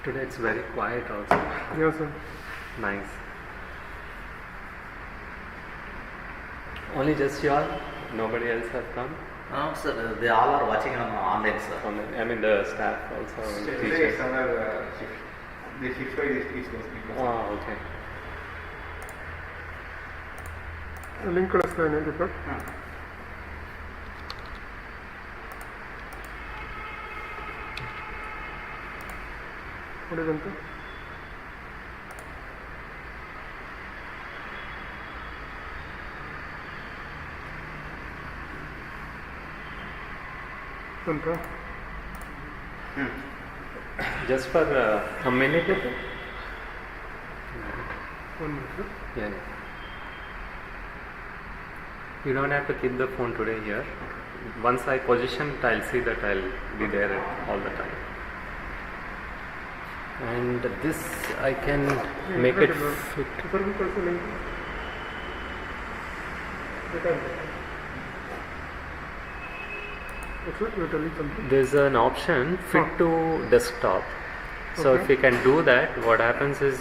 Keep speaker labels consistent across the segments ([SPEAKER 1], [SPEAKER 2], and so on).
[SPEAKER 1] Today it's very quiet also.
[SPEAKER 2] Yes, sir.
[SPEAKER 1] Nice. Only just you all? Nobody else have come?
[SPEAKER 3] No, sir, they all are watching on online, sir.
[SPEAKER 1] I mean the staff also, teachers.
[SPEAKER 4] The shift by this is going.
[SPEAKER 1] Oh, okay.
[SPEAKER 2] Link ಕಳಿಸ್ತಾನೆ ದೀಪಕ್. ಹೊಡಿದಂತೆ. ಅಂತ
[SPEAKER 1] Just for a minute?
[SPEAKER 2] 1 minute.
[SPEAKER 1] Yeah. You don't have to keep the phone today here. Once I position it, I'll see that I'll be there all the time. And this I can make it fit.
[SPEAKER 2] Service ಕಳಿಸು link. You're telling something?
[SPEAKER 1] There's an option fit to desktop. So
[SPEAKER 2] Okay.
[SPEAKER 1] if we can do that, what happens is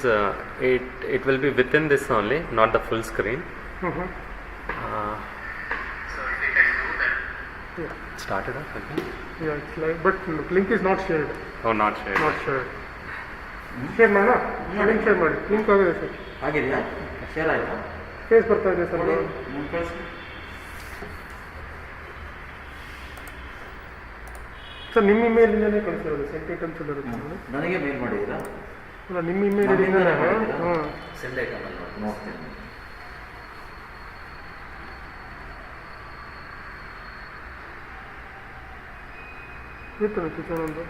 [SPEAKER 1] it will be within this only, not the full screen.
[SPEAKER 2] Uh-huh.
[SPEAKER 1] So if we can do that,
[SPEAKER 2] Yeah.
[SPEAKER 1] start it up again.
[SPEAKER 2] Yeah, it's like, but link is not shared.
[SPEAKER 1] Oh, not shared.
[SPEAKER 2] Not shared. Share ಮಾಡೋಣ. Link share ಮಾಡಿ. Link ಆಗಿದೆ sir.
[SPEAKER 3] ಆಗಿದೆಯಾ? Share ಆಯ್ತಾ?
[SPEAKER 2] Face ಬರ್ತಾ ಇದೆ sir. Sir ನಿಮ್ಮ ಇಮೇಲಿಂದನೇ ಕಳಿಸಿರೋದು sentence ಎಲ್ಲ ಇರುತ್ತೆ ನೋಡಿ.
[SPEAKER 3] ನನಗೆ ಮೇಲ್ ಮಾಡಿದ್ದೀರಾ?
[SPEAKER 2] ಅಲ್ಲ ನಿಮ್ಮ ಇಮೇಲಿಂದನೇ. ಹಾಂ.
[SPEAKER 3] ಸೆಂಡ್ ಐಟಮಲ್ಲಿ ನೋಡ್ತೀನಿ.
[SPEAKER 2] ಇರ್ತದೆ ಕಿಚನ್ ಒಂದು.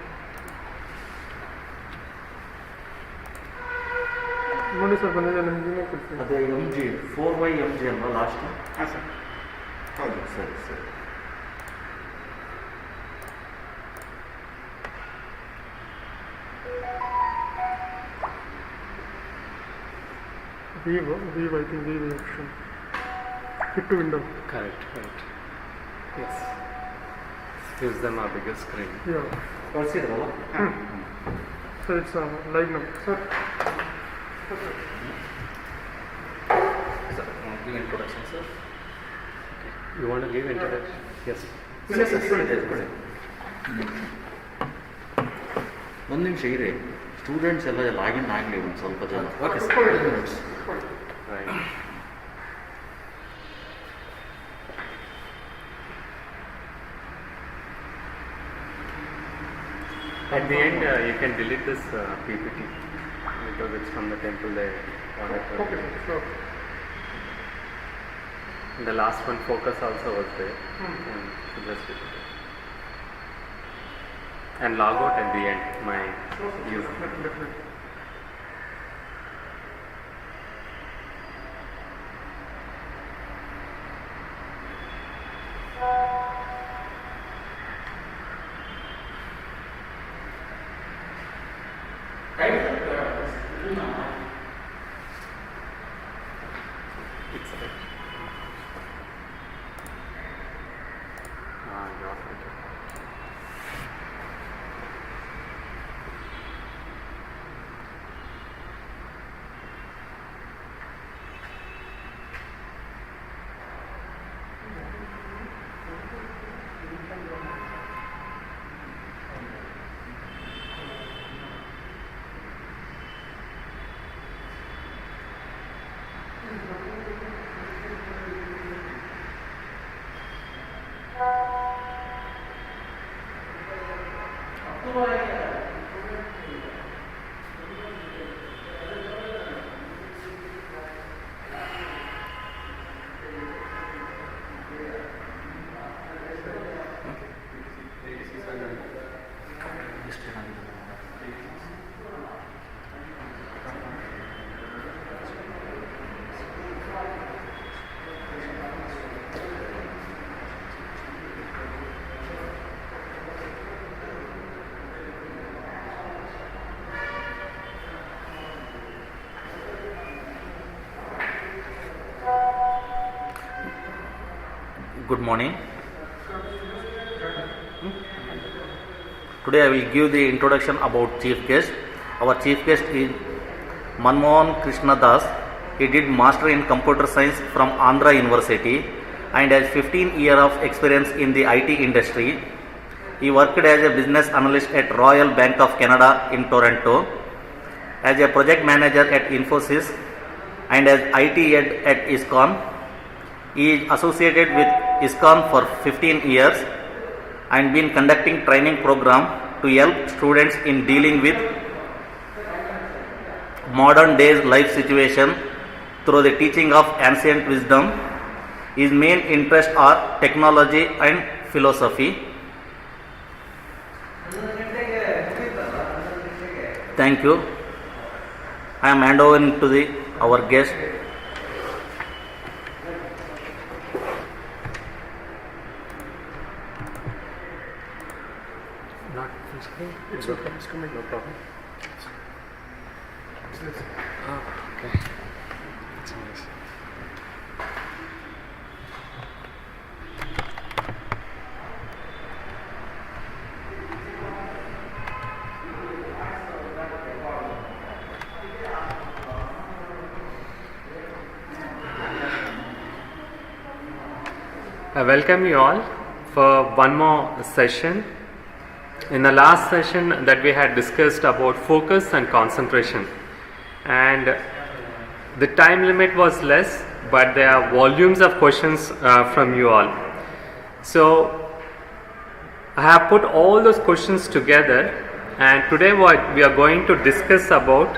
[SPEAKER 2] ನೋಡಿ ಸರ್ ಬಂದಿದೆ ನನಗೆ ಇಮೇಲ್ ಕೊಡ್ತೀನಿ.
[SPEAKER 3] ಅದೇ MG 4Y MG ಅಲ್ವಾ ಲಾಸ್ಟ್?
[SPEAKER 4] ಹಾಂ ಸರ್. ಹೌದು
[SPEAKER 3] ಸರಿ ಸರಿ.
[SPEAKER 2] Vivo, I think Vivo option. Fit to window.
[SPEAKER 1] Correct. Yes. Gives them a bigger screen.
[SPEAKER 2] Yeah.
[SPEAKER 3] ಕಳಿಸಿದ್ರಲ್ಲ?
[SPEAKER 2] So it's live now. Sir.
[SPEAKER 3] Sir give introduction sir.
[SPEAKER 1] You want to give introduction? Yes.
[SPEAKER 3] ಇಲ್ಲ sir ಕೊಡಿ. ಒಂದು ನಿಮಿಷ ಇರಿ, students ಎಲ್ಲ login ಆಗಲಿ ಒಂದು ಸ್ವಲ್ಪ ಜನ. Okay sir.
[SPEAKER 1] Right. At the end, you can delete this PPT because it's from the temple there.
[SPEAKER 2] Okay, sure.
[SPEAKER 1] The last one, focus also was there. And so just delete it. And log out at the end, my user.
[SPEAKER 2] Definitely.
[SPEAKER 1] It's right. You are right.
[SPEAKER 3] Good morning. Today I will give the introduction about chief guest.
[SPEAKER 5] Our chief guest is Manmohan Krishna Das. He did Master in Computer Science from Andhra University and has 15 years of experience in the IT industry. He worked as a business analyst at Royal Bank of Canada in Toronto, as a project manager at Infosys, and as IT head at ISKCON. He is associated with ISKCON for 15 years and been conducting training program to help students in dealing with modern days life situation through the teaching of ancient wisdom. His main interests are technology and philosophy. Thank you. I am handing over to our guest.
[SPEAKER 1] Not physically?
[SPEAKER 2] It's okay, it's coming, no problem.
[SPEAKER 1] Okay. That's nice. I welcome you all for one more session. In the last session that we had discussed about focus and concentration, and the time limit was less, but there are volumes of questions from you all. So I have put all those questions together, and today what we are going to discuss about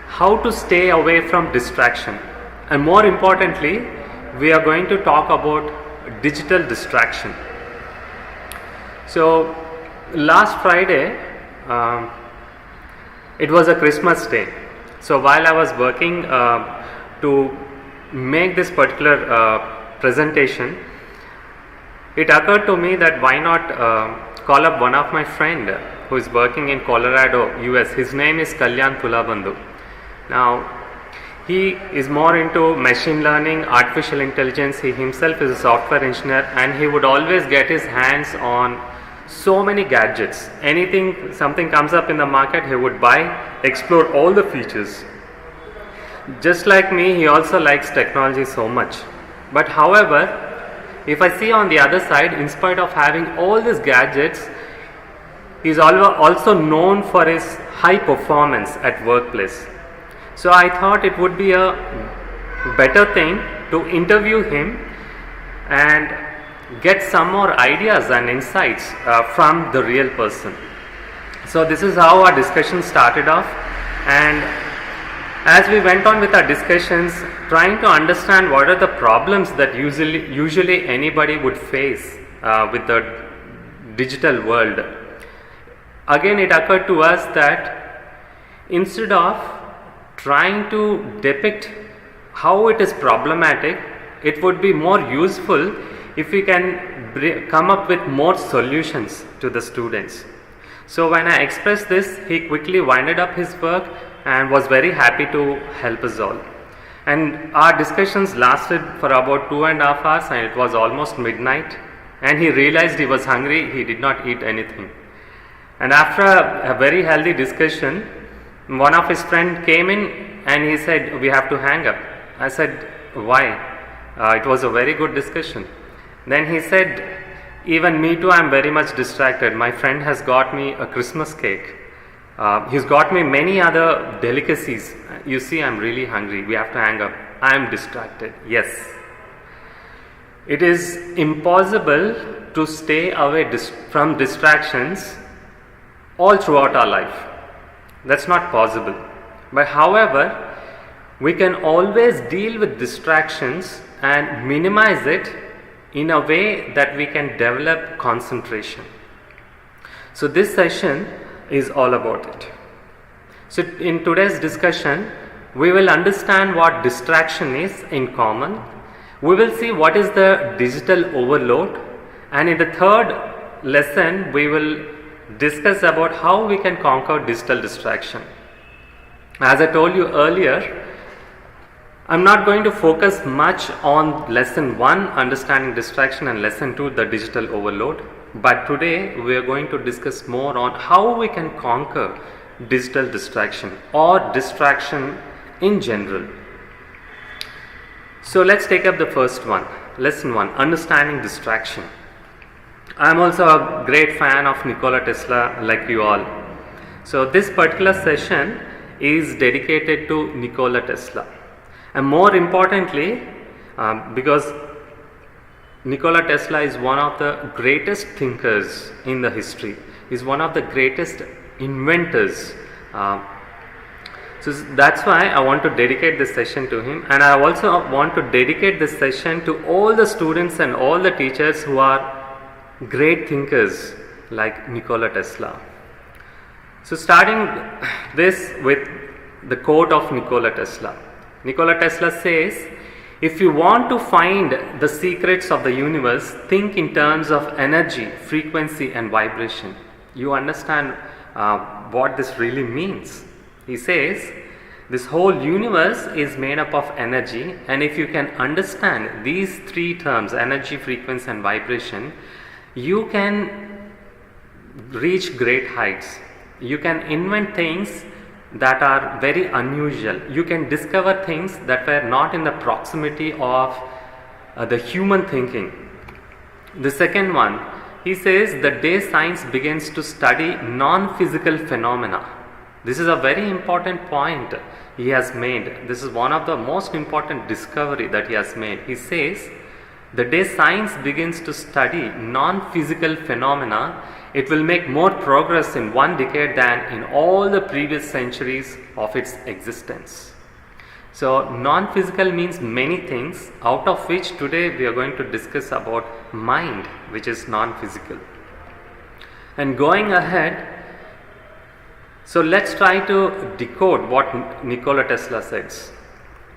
[SPEAKER 1] how to stay away from distraction, and more importantly we are going to talk about digital distraction. So last Friday it was a Christmas day. So while I was working to make this particular presentation, it occurred to me that why not call up one of my friend who is working in Colorado, US. His name is Kalyan Tulabandhu. Now he is more into machine learning, artificial intelligence. He himself is a software engineer, and he would always get his hands on so many gadgets. Anything, something comes up in the market, he would buy, explore all the features. Just like me, he also likes technology so much. But however, if I see on the other side, in spite of having all these gadgets, he is also known for his high performance at workplace. So I thought it would be a better thing to interview him and get some more ideas and insights from the real person. So this is how our discussion started off, and as we went on with our discussions, trying to understand what are the problems that usually anybody would face with the digital world. Again, it occurred to us that instead of trying to depict how it is problematic, it would be more useful if we can come up with more solutions to the students. So when I expressed this, he quickly winded up his work and was very happy to help us all. And our discussions lasted for about 2.5 hours, and it was almost midnight, and he realized he was hungry. He did not eat anything. And after a very healthy discussion, one of his friends came in and he said, "We have to hang up." I said, "Why?" It was a very good discussion. Then he said, "Even me too, I am very much distracted. My friend has got me a Christmas cake. He's got me many other delicacies. You see, I am really hungry. We have to hang up. I am distracted." Yes. It is impossible to stay away from distractions all throughout our life. That's not possible. But however, we can always deal with distractions and minimize it in a way that we can develop concentration. So this session is all about it. So in today's discussion, we will understand what distraction is in common. We will see what is the digital overload, and in the third lesson we will discuss about how we can conquer digital distraction. As I told you earlier, I'm not going to focus much on lesson 1, understanding distraction, and lesson 2, the digital overload. But today we are going to discuss more on how we can conquer digital distraction or distraction in general. So let's take up the first one, lesson 1, understanding distraction. I am also a great fan of Nikola Tesla like you all. So this particular session is dedicated to Nikola Tesla, and more importantly, because Nikola Tesla is one of the greatest thinkers in the history. He is one of the greatest inventors. So that's why I want to dedicate this session to him, and I also want to dedicate this session to all the students and all the teachers who are great thinkers like Nikola Tesla. So starting this with the quote of Nikola Tesla. Nikola Tesla says, "If you want to find the secrets of the universe, think in terms of energy, frequency and vibration." You understand what this really means. He says, this whole universe is made up of energy, and if you can understand these three terms, energy, frequency and vibration, you can reach great heights. You can invent things that are very unusual. You can discover things that were not in the proximity of the human thinking. The second one, he says, the day science begins to study non-physical phenomena. This is a very important point he has made. This is one of the most important discovery that he has made. He says, the day science begins to study non-physical phenomena, it will make more progress in one decade than in all the previous centuries of its existence. So non-physical means many things, out of which today we are going to discuss about mind, which is non-physical. And going ahead, so let's try to decode what Nikola Tesla says.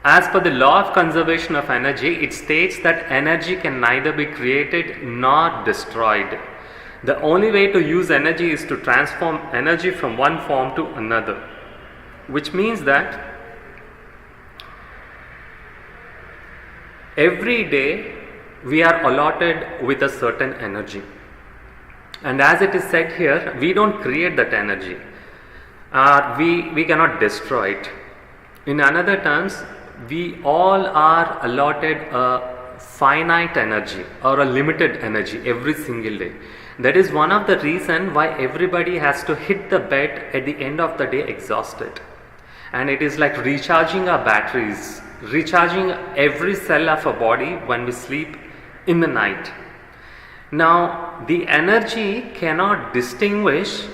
[SPEAKER 1] As per the law of conservation of energy, it states that energy can neither be created nor destroyed. The only way to use energy is to transform energy from one form to another, which means that every day we are allotted with a certain energy, and as it is said here, we don't create that energy. We cannot destroy it. In other terms, we all are allotted a finite energy or a limited energy every single day. That is one of the reasons why everybody has to hit the bed at the end of the day exhausted. And it is like recharging our batteries, recharging every cell of our body when we sleep in the night. Now, the energy cannot distinguish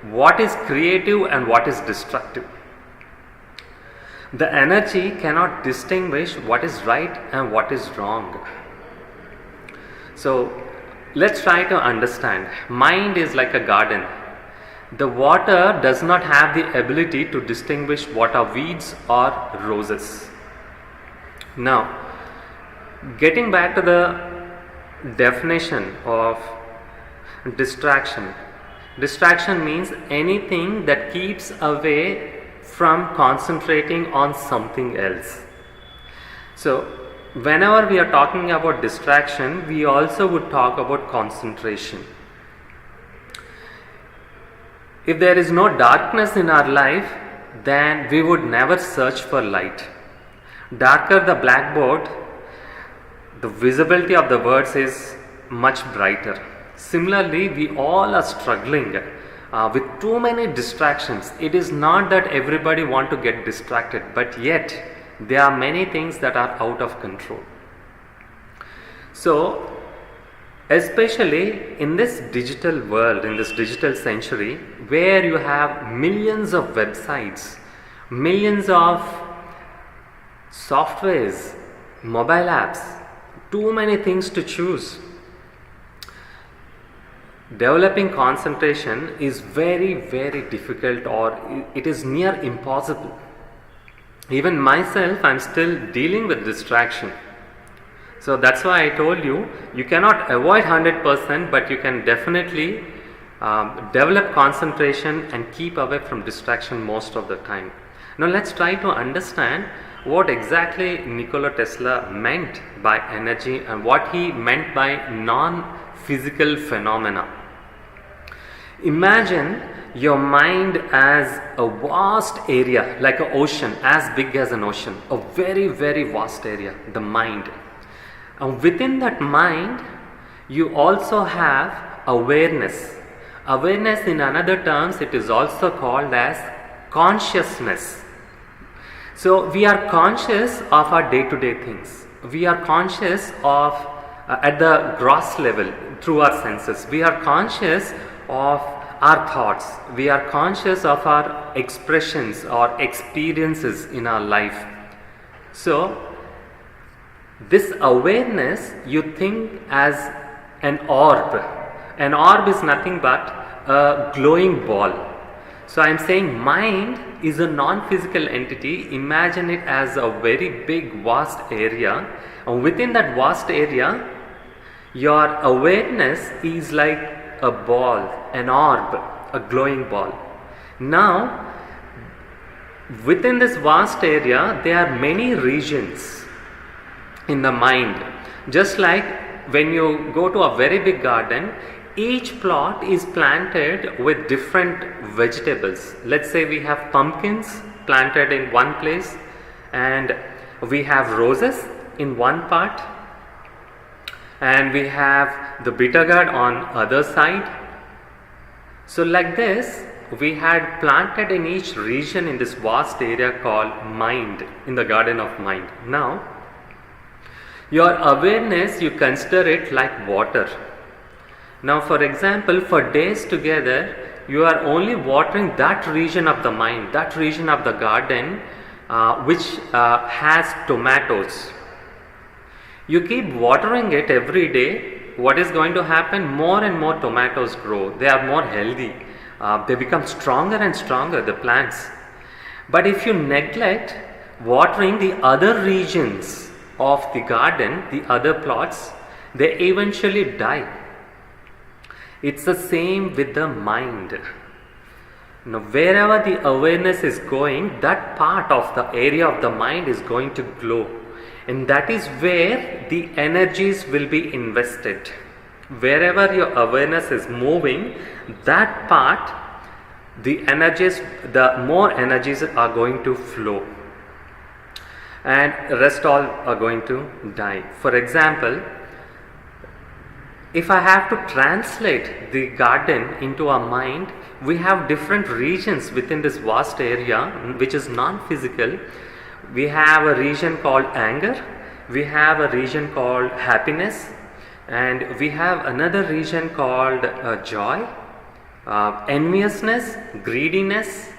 [SPEAKER 1] what is creative and what is destructive. The energy cannot distinguish what is right and what is wrong. So let's try to understand. Mind is like a garden. The water does not have the ability to distinguish what are weeds or roses. Now, getting back to the definition of distraction. Distraction means anything that keeps away from concentrating on something else. So whenever we are talking about distraction, we also would talk about concentration. If there is no darkness in our life, then we would never search for light. Darker the blackboard, the visibility of the words is much brighter. Similarly, we all are struggling with too many distractions. It is not that everybody want to get distracted, but yet there are many things that are out of control. So especially in this digital world, in this digital century, where you have millions of websites, millions of softwares, mobile apps, too many things to choose, developing concentration is very, very difficult, or it is near impossible. Even myself, I am still dealing with distraction. So that's why I told you, you cannot avoid 100%, but you can definitely develop concentration and keep away from distraction most of the time. Now let's try to understand what exactly Nikola Tesla meant by energy and what he meant by non-physical phenomena. Imagine your mind as a vast area, like an ocean, as big as an ocean, a very, very vast area, the mind. And within that mind, you also have awareness. Awareness, in another terms, it is also called as consciousness. So we are conscious of our day-to-day things. We are conscious of at the gross level through our senses. We are conscious of our thoughts. We are conscious of our expressions or experiences in our life. So this awareness you think as an orb. An orb is nothing but a glowing ball. So I am saying mind is a non-physical entity. Imagine it as a very big, vast area, and within that vast area, your awareness is like a ball, an orb, a glowing ball. Now, within this vast area, there are many regions in the mind. Just like when you go to a very big garden, each plot is planted with different vegetables. Let's say we have pumpkins planted in one place, and we have roses in one part, and we have the bitter gourd on other side. So like this, we had planted in each region in this vast area called mind, in the garden of mind. Now, your awareness, you consider it like water. Now, for example, for days together, you are only watering that region of the mind, that region of the garden which has tomatoes. You keep watering it every day. What is going to happen? More and more tomatoes grow. They are more healthy. They become stronger and stronger, the plants. But if you neglect watering the other regions of the garden, the other plots, they eventually die. It's the same with the mind. Now, wherever the awareness is going, that part of the area of the mind is going to glow. And that is where the energies will be invested. Wherever your awareness is moving, that part, the more energies are going to flow. And rest all are going to die. For example, if I have to translate the garden into our mind, we have different regions within this vast area which is non-physical. We have a region called anger, we have a region called happiness, and we have another region called joy, enviousness, greediness.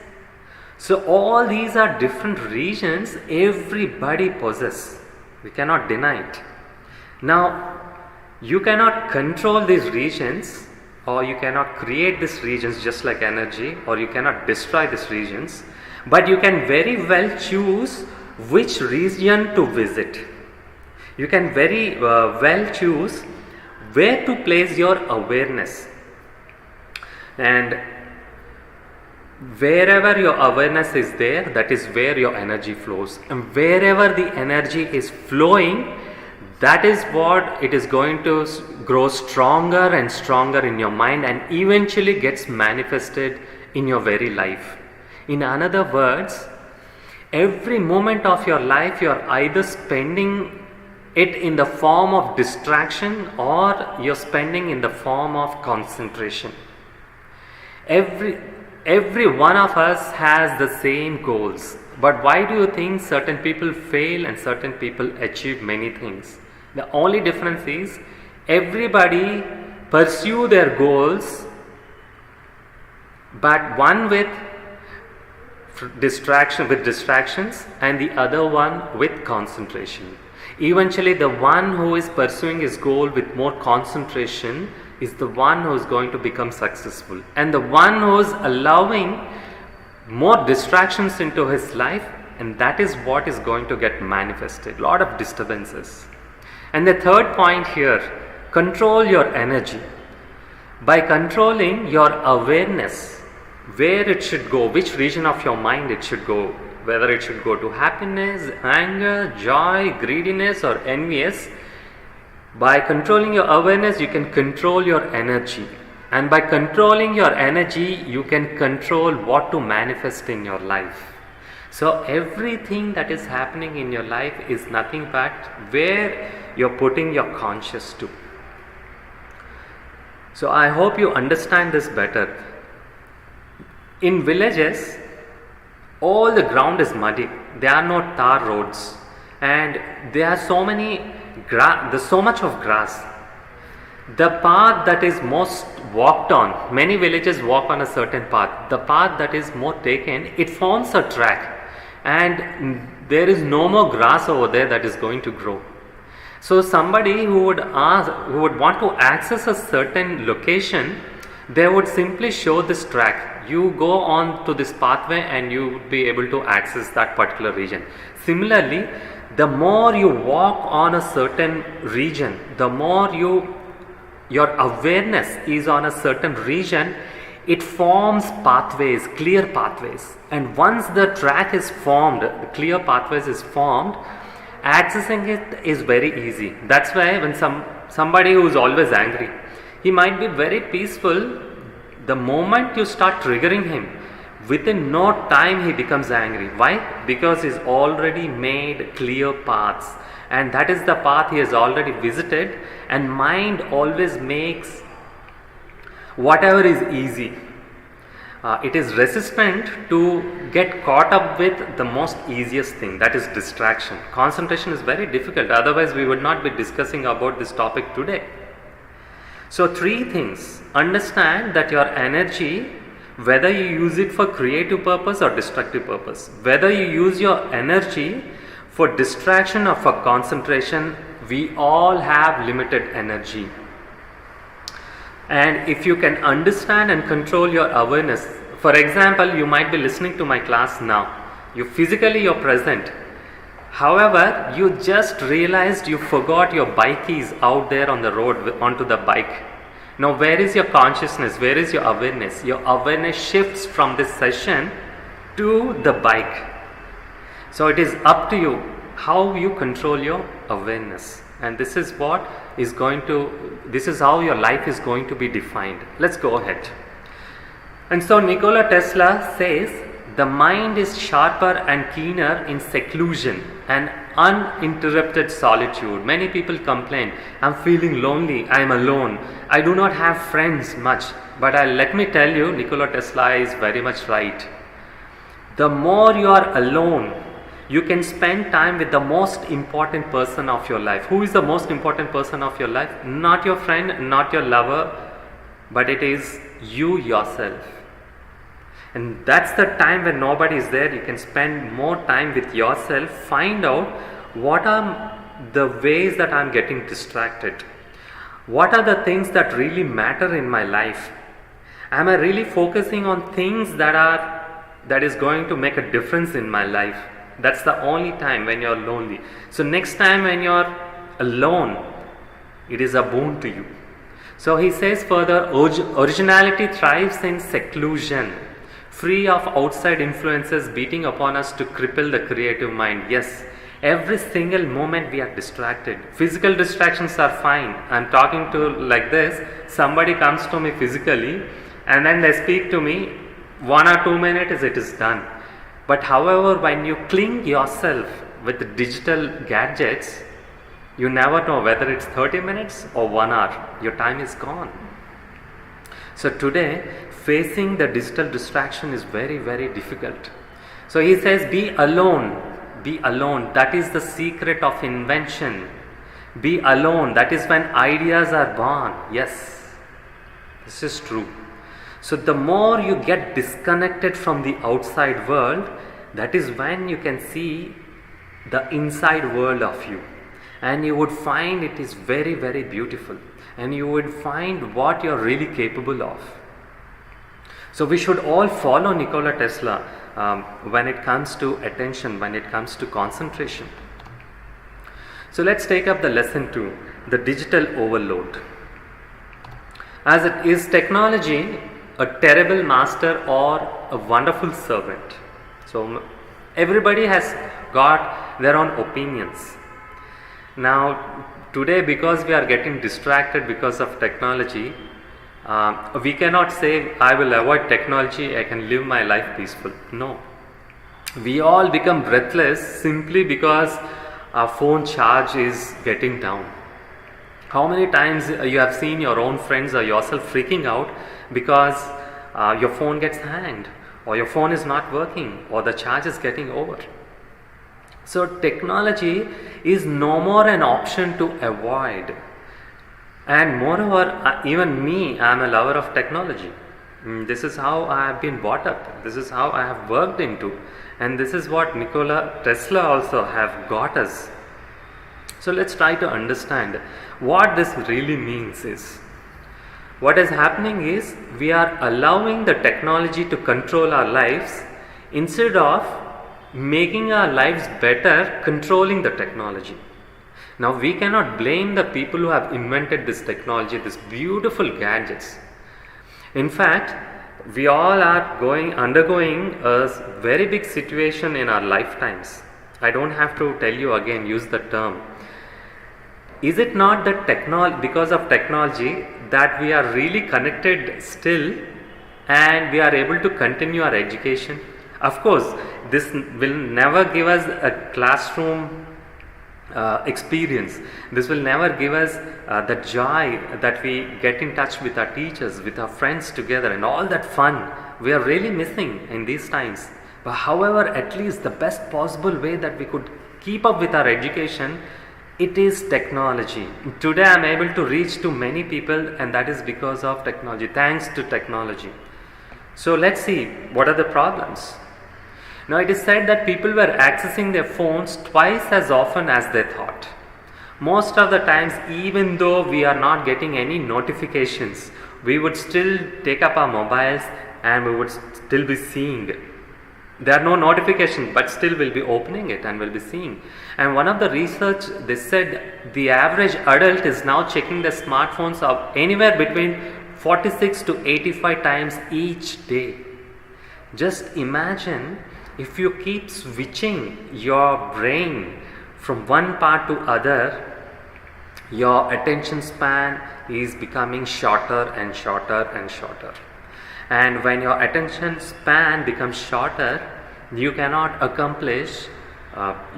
[SPEAKER 1] So all these are different regions everybody possesses. We cannot deny it. Now, you cannot control these regions, or you cannot create these regions just like energy, or you cannot destroy these regions, but you can very well choose which region to visit. You can very well choose where to place your awareness. And wherever your awareness is there, that is where your energy flows. And wherever the energy is flowing, that is what it is going to grow stronger and stronger in your mind, and eventually gets manifested in your very life. In other words, every moment of your life you are either spending it in the form of distraction, or you're spending in the form of concentration. Every one of us has the same goals. But why do you think certain people fail and certain people achieve many things? The only difference is everybody pursue their goals, but one with distractions and the other one with concentration. Eventually, the one who is pursuing his goal with more concentration is the one who is going to become successful, and the one who is allowing more distractions into his life, and that is what is going to get manifested. Lot of disturbances. And the third point here, control your energy. By controlling your awareness, where it should go, which region of your mind it should go, whether it should go to happiness, anger, joy, greediness, or envious. By controlling your awareness, you can control your energy. And by controlling your energy, you can control what to manifest in your life. So everything that is happening in your life is nothing but where you're putting your conscious to. So I hope you understand this better. In villages, all the ground is muddy. There are no tar roads, and there are there's so much of grass. The path that is most walked on, many villages walk on a certain path. The path that is more taken, it forms a track, and there is no more grass over there that is going to grow. So somebody who would want to access a certain location, they would simply show this track. You go on to this pathway and you would be able to access that particular region. Similarly, the more you walk on a certain region, the more your awareness is on a certain region, it forms pathways, clear pathways. And once the track is formed, the clear pathways is formed, accessing it is very easy. That's why when somebody who is always angry, he might be very peaceful. The moment you start triggering him, within no time he becomes angry. Why? Because he's already made clear paths, and that is the path he has already visited. And mind always makes whatever is easy. It is resistant to get caught up with the most easiest thing, that is distraction. Concentration is very difficult, otherwise we would not be discussing about this topic today. So 3 things. Understand that your energy, whether you use it for creative purpose or destructive purpose, whether you use your energy for distraction or for concentration, we all have limited energy. And if you can understand and control your awareness, for example, you might be listening to my class now. You're present. However, you just realized you forgot your bike keys out there on the road onto the bike. Now, where is your consciousness? Where is your awareness? Your awareness shifts from this session to the bike. So it is up to you how you control your awareness. And this is this is how your life is going to be defined. Let's go ahead. And so Nikola Tesla says, the mind is sharper and keener in seclusion and uninterrupted solitude. Many people complain, I'm feeling lonely, I'm alone, I do not have friends much. But let me tell you, Nikola Tesla is very much right. The more you are alone, you can spend time with the most important person of your life. Who is the most important person of your life? Not your friend, not your lover, but it is you yourself. And that's the time when nobody is there. You can spend more time with yourself. Find out what are the ways that I'm getting distracted. What are the things that really matter in my life? Am I really focusing on things that is going to make a difference in my life? That's the only time when you're lonely. So next time when you're alone, it is a boon to you. So he says further, originality thrives in seclusion, free of outside influences beating upon us to cripple the creative mind. Yes, every single moment we are distracted. Physical distractions are fine. I'm talking to like this, somebody comes to me physically and then they speak to me, 1 or 2 minutes it is done. But however, when you cling yourself with the digital gadgets, you never know whether it's 30 minutes or 1 hour. Your time is gone. So today, facing the digital distraction is very, very difficult. So he says, be alone. Be alone. That is the secret of invention. Be alone. That is when ideas are born. Yes, this is true. So the more you get disconnected from the outside world, that is when you can see the inside world of you. And you would find it is very, very beautiful. And you would find what you are really capable of. So we should all follow Nikola Tesla when it comes to attention, when it comes to concentration. So let's take up the lesson 2, the digital overload. As it is technology a terrible master or a wonderful servant? So everybody has got their own opinions. Now today, because we are getting distracted because of technology, We cannot say, I will avoid technology, I can live my life peaceful. No. We all become breathless simply because our phone charge is getting down. How many times you have seen your own friends or yourself freaking out because your phone gets hanged, or your phone is not working, or the charge is getting over. So technology is no more an option to avoid. And moreover, even me, I am a lover of technology. This is how I have been brought up. This is how I have worked into. And this is what Nikola Tesla also have got us. So let's try to understand what this really means is. What is happening is we are allowing the technology to control our lives instead of making our lives better controlling the technology. Now we cannot blame the people who have invented this technology, these beautiful gadgets. In fact, we all are undergoing a very big situation in our lifetimes. I don't have to tell you again, use the term. Is it not that because of technology that we are really connected still and we are able to continue our education? Of course, this will never give us a classroom experience. This will never give us the joy that we get in touch with our teachers, with our friends together, and all that fun we are really missing in these times. But however, at least the best possible way that we could keep up with our education, it is technology. Today I am able to reach to many people, and that is because of technology, thanks to technology. So let's see what are the problems. Now it is said that people were accessing their phones twice as often as they thought. Most of the times, even though we are not getting any notifications, we would still take up our mobiles and we would still be seeing. There are no notifications, but still we'll be opening it and we'll be seeing. And one of the research, they said the average adult is now checking their smartphones up anywhere between 46 to 85 times each day. Just imagine if you keep switching your brain from one part to other, your attention span is becoming shorter and shorter and shorter. And when your attention span becomes shorter, you cannot accomplish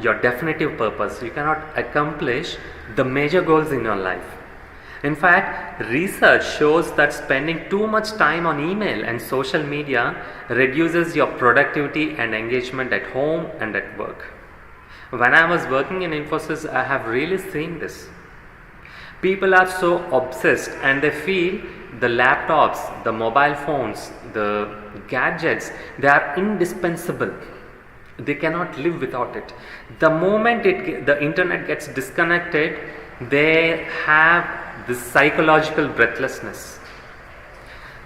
[SPEAKER 1] your definitive purpose. You cannot accomplish the major goals in your life. In fact, research shows that spending too much time on email and social media reduces your productivity and engagement at home and at work. When I was working in Infosys, I have really seen this. People are so obsessed and they feel the laptops, the mobile phones, the gadgets, they are indispensable. They cannot live without it. The moment the internet gets disconnected, they have this psychological breathlessness.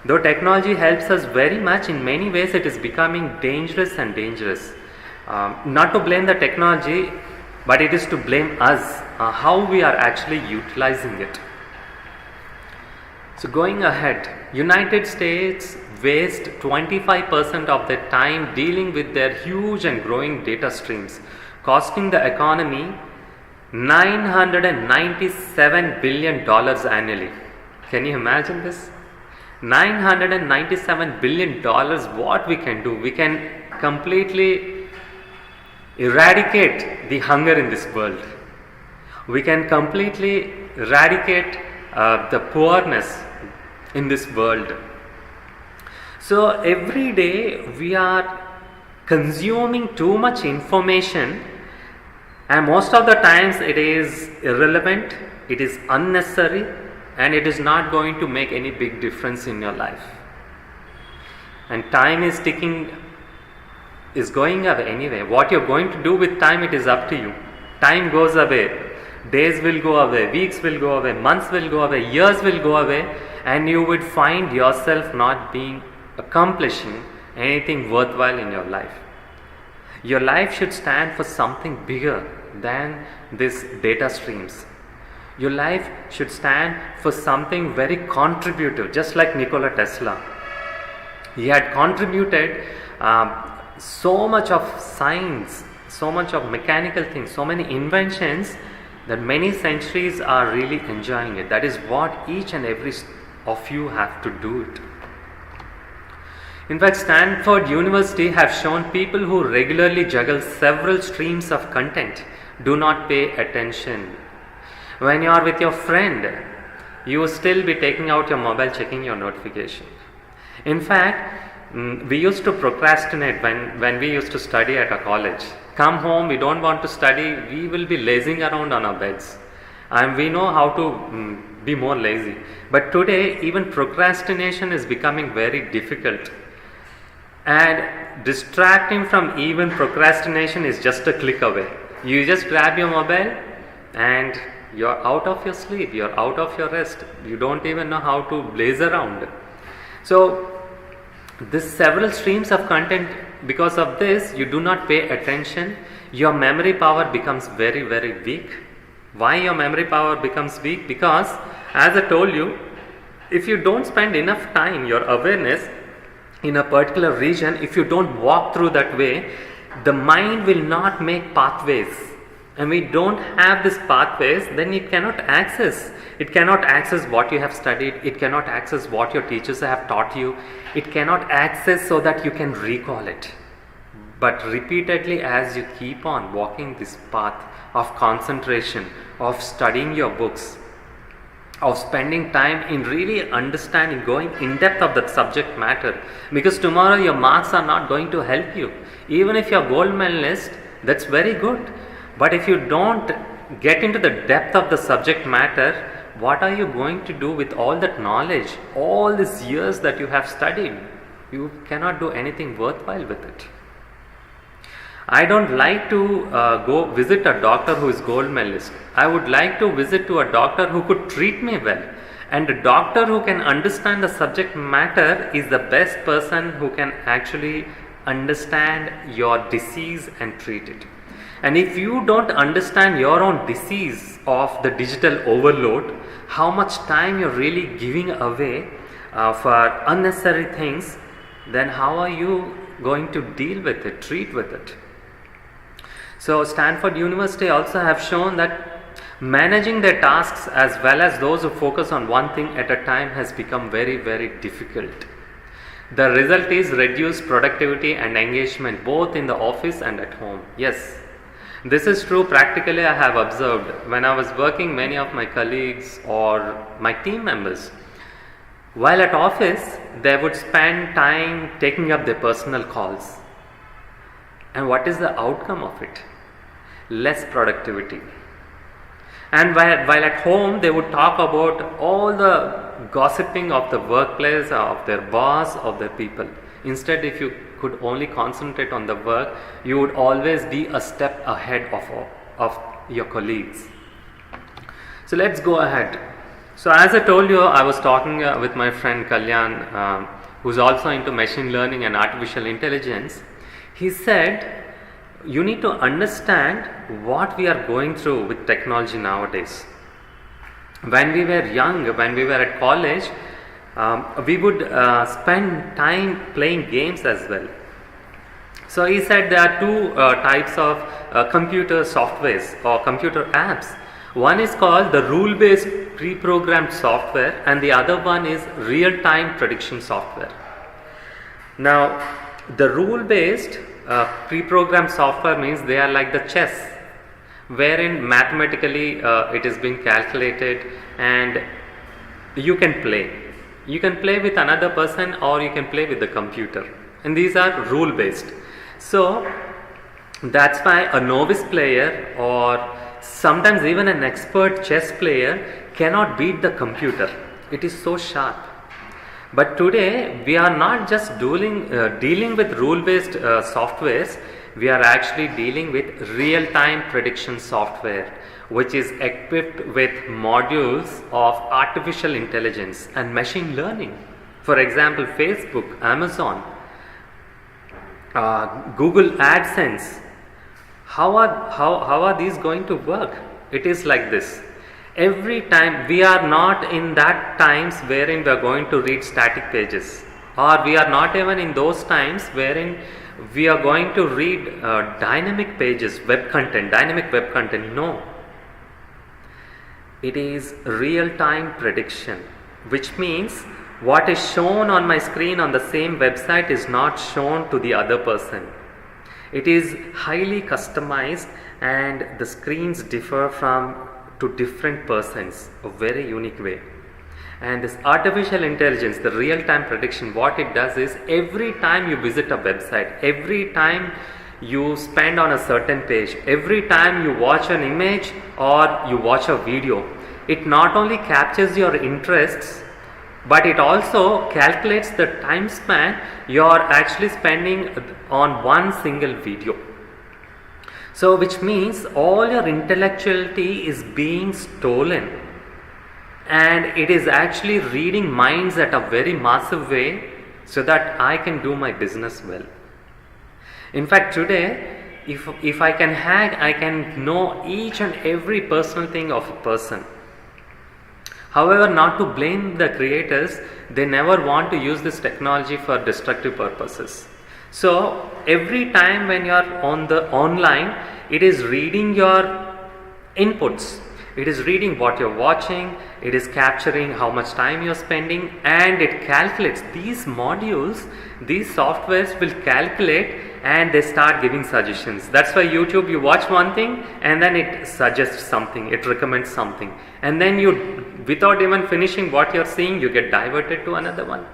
[SPEAKER 1] Though technology helps us very much, in many ways it is becoming dangerous and dangerous. Not to blame the technology, but it is to blame us, how we are actually utilizing it. So going ahead, United States waste 25% of their time dealing with their huge and growing data streams, costing the economy $997 billion annually. Can you imagine this? $997 billion, what we can do? We can completely eradicate the hunger in this world. We can completely eradicate the poorness in this world. So every day we are consuming too much information, and most of the times it is irrelevant, it is unnecessary, and it is not going to make any big difference in your life. And time is ticking, is going away anyway. What you're going to do with time, it is up to you. Time goes away. Days will go away, weeks will go away, months will go away, years will go away, and you would find yourself not accomplishing anything worthwhile in your life. Your life should stand for something bigger than these data streams. Your life should stand for something very contributive, just like Nikola Tesla. He had contributed so much of science, so much of mechanical things, so many inventions that many centuries are really enjoying it. That is what each and every of you have to do it. In fact, Stanford University have shown people who regularly juggle several streams of content do not pay attention. When you are with your friend, you will still be taking out your mobile, checking your notification. In fact, we used to procrastinate when we used to study at a college. Come home, we don't want to study, we will be lazing around on our beds. And we know how to be more lazy. But today, even procrastination is becoming very difficult. And distracting from even procrastination is just a click away. You just grab your mobile and you're out of your sleep, you're out of your rest. You don't even know how to blaze around. So, this several streams of content, because of this, you do not pay attention. Your memory power becomes very, very weak. Why your memory power becomes weak? Because, as I told you, if you don't spend enough time, your awareness in a particular region, if you don't walk through that way, the mind will not make pathways. And we don't have these pathways, then it cannot access. It cannot access what you have studied. It cannot access what your teachers have taught you. It cannot access so that you can recall it. But repeatedly, as you keep on walking this path of concentration, of studying your books, of spending time in really understanding, going in depth of that subject matter, because tomorrow your marks are not going to help you. Even if you're gold medalist, that's very good. But if you don't get into the depth of the subject matter, what are you going to do with all that knowledge, all these years that you have studied? You cannot do anything worthwhile with it. I don't like to go visit a doctor who is gold medalist. I would like to visit to a doctor who could treat me well. And a doctor who can understand the subject matter is the best person who can actually understand your disease and treat it. And if you don't understand your own disease of the digital overload, how much time you're really giving away for unnecessary things, then how are you going to deal with it, treat with it? So Stanford University also have shown that managing their tasks as well as those who focus on one thing at a time has become very, very difficult. The result is reduced productivity and engagement both in the office and at home. Yes, this is true. Practically, I have observed when I was working, many of my colleagues or my team members, while at office, they would spend time taking up their personal calls. And what is the outcome of it? Less productivity. And while at home, they would talk about all the gossiping of the workplace, of their boss, of their people. Instead, if you could only concentrate on the work, you would always be a step ahead of your colleagues. So let's go ahead. So as I told you, I was talking with my friend Kalyan, who's also into machine learning and artificial intelligence. He said, you need to understand what we are going through with technology nowadays. When we were young, when we were at college, we would spend time playing games as well. So he said there are two types of computer softwares or computer apps. One is called the rule-based pre-programmed software and the other one is real-time prediction software. Now, the rule-based pre-programmed software means they are like the chess, wherein mathematically it is being calculated and you can play. You can play with another person or you can play with the computer, and these are rule-based. So that's why a novice player or sometimes even an expert chess player cannot beat the computer. It is so sharp. But today we are not just dealing with rule-based softwares, we are actually dealing with real-time prediction software, which is equipped with modules of artificial intelligence and machine learning. For example, Facebook, Amazon, Google AdSense. How are these going to work? It is like this. Every time we are not in that times wherein we are going to read static pages, or we are not even in those times wherein we are going to read dynamic pages, dynamic web content. No. It is real-time prediction. which means what is shown on my screen on the same website is not shown to the other person. It is highly customized and the screens differ from to different persons, a very unique way. And this artificial intelligence, the real-time prediction, what it does is every time you visit a website, every time you spend on a certain page, every time you watch an image or you watch a video, it not only captures your interests, but it also calculates the time span you are actually spending on one single video. So which means all your intellectuality is being stolen, and it is actually reading minds at a very massive way so that I can do my business well. In fact, today, if I can hack, I can know each and every personal thing of a person. However, not to blame the creators, they never want to use this technology for destructive purposes. So every time when you are on the online, it is reading your inputs. It is reading what you're watching, it is capturing how much time you're spending, and it calculates. These modules, these softwares will calculate and they start giving suggestions. That's why YouTube, you watch one thing and then it suggests something, it recommends something, and then you, without even finishing what you're seeing, you get diverted to another one.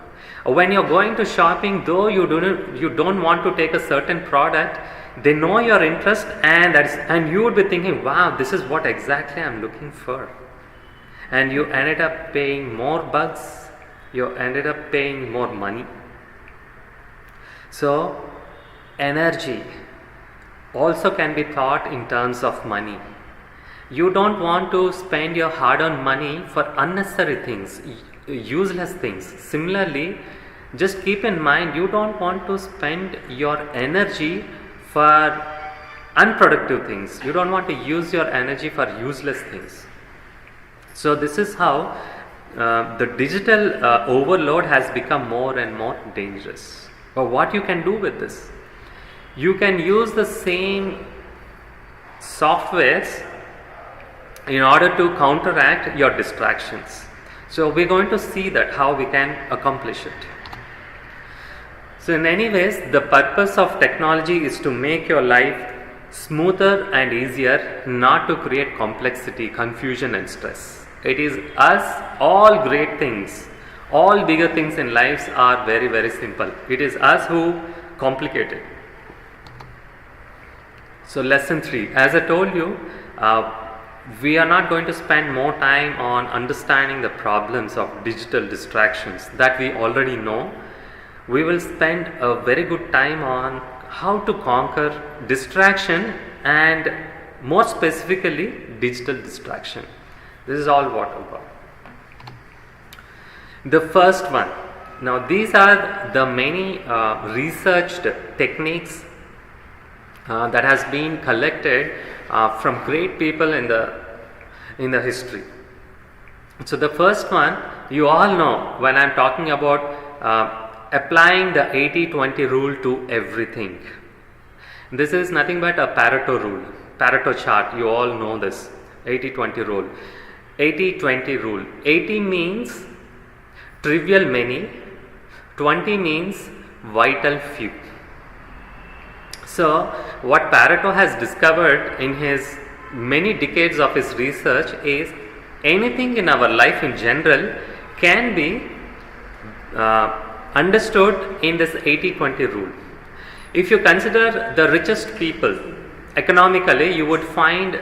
[SPEAKER 1] When you're going to shopping, though you don't want to take a certain product, they know your interest, and you would be thinking, wow, this is what exactly I'm looking for, and you ended up paying more bucks, you ended up paying more money. So energy also can be thought in terms of money. You don't want to spend your hard-earned money for unnecessary things, useless things. Similarly, just keep in mind, you don't want to spend your energy for unproductive things. You don't want to use your energy for useless things. So this is how the digital overload has become more and more dangerous. But what you can do with this? You can use the same softwares in order to counteract your distractions. So we're going to see that how we can accomplish it. So in any ways, the purpose of technology is to make your life smoother and easier, not to create complexity, confusion and stress. It is us, all great things, all bigger things in lives are very, very simple. It is us who complicate it. So lesson 3, as I told you, we are not going to spend more time on understanding the problems of digital distractions that we already know. We will spend a very good time on how to conquer distraction, and more specifically digital distraction. This is all what about. The first one. Now these are the many researched techniques that has been collected from great people in the history. So the first one, you all know when I'm talking about applying the 80-20 rule to everything. This is nothing but a Pareto rule, Pareto chart. You all know this 80-20 rule. 80-20 rule. 80 means trivial many, 20 means vital few. So what Pareto has discovered in his many decades of his research is anything in our life in general can be understood in this 80-20 rule. If you consider the richest people economically, you would find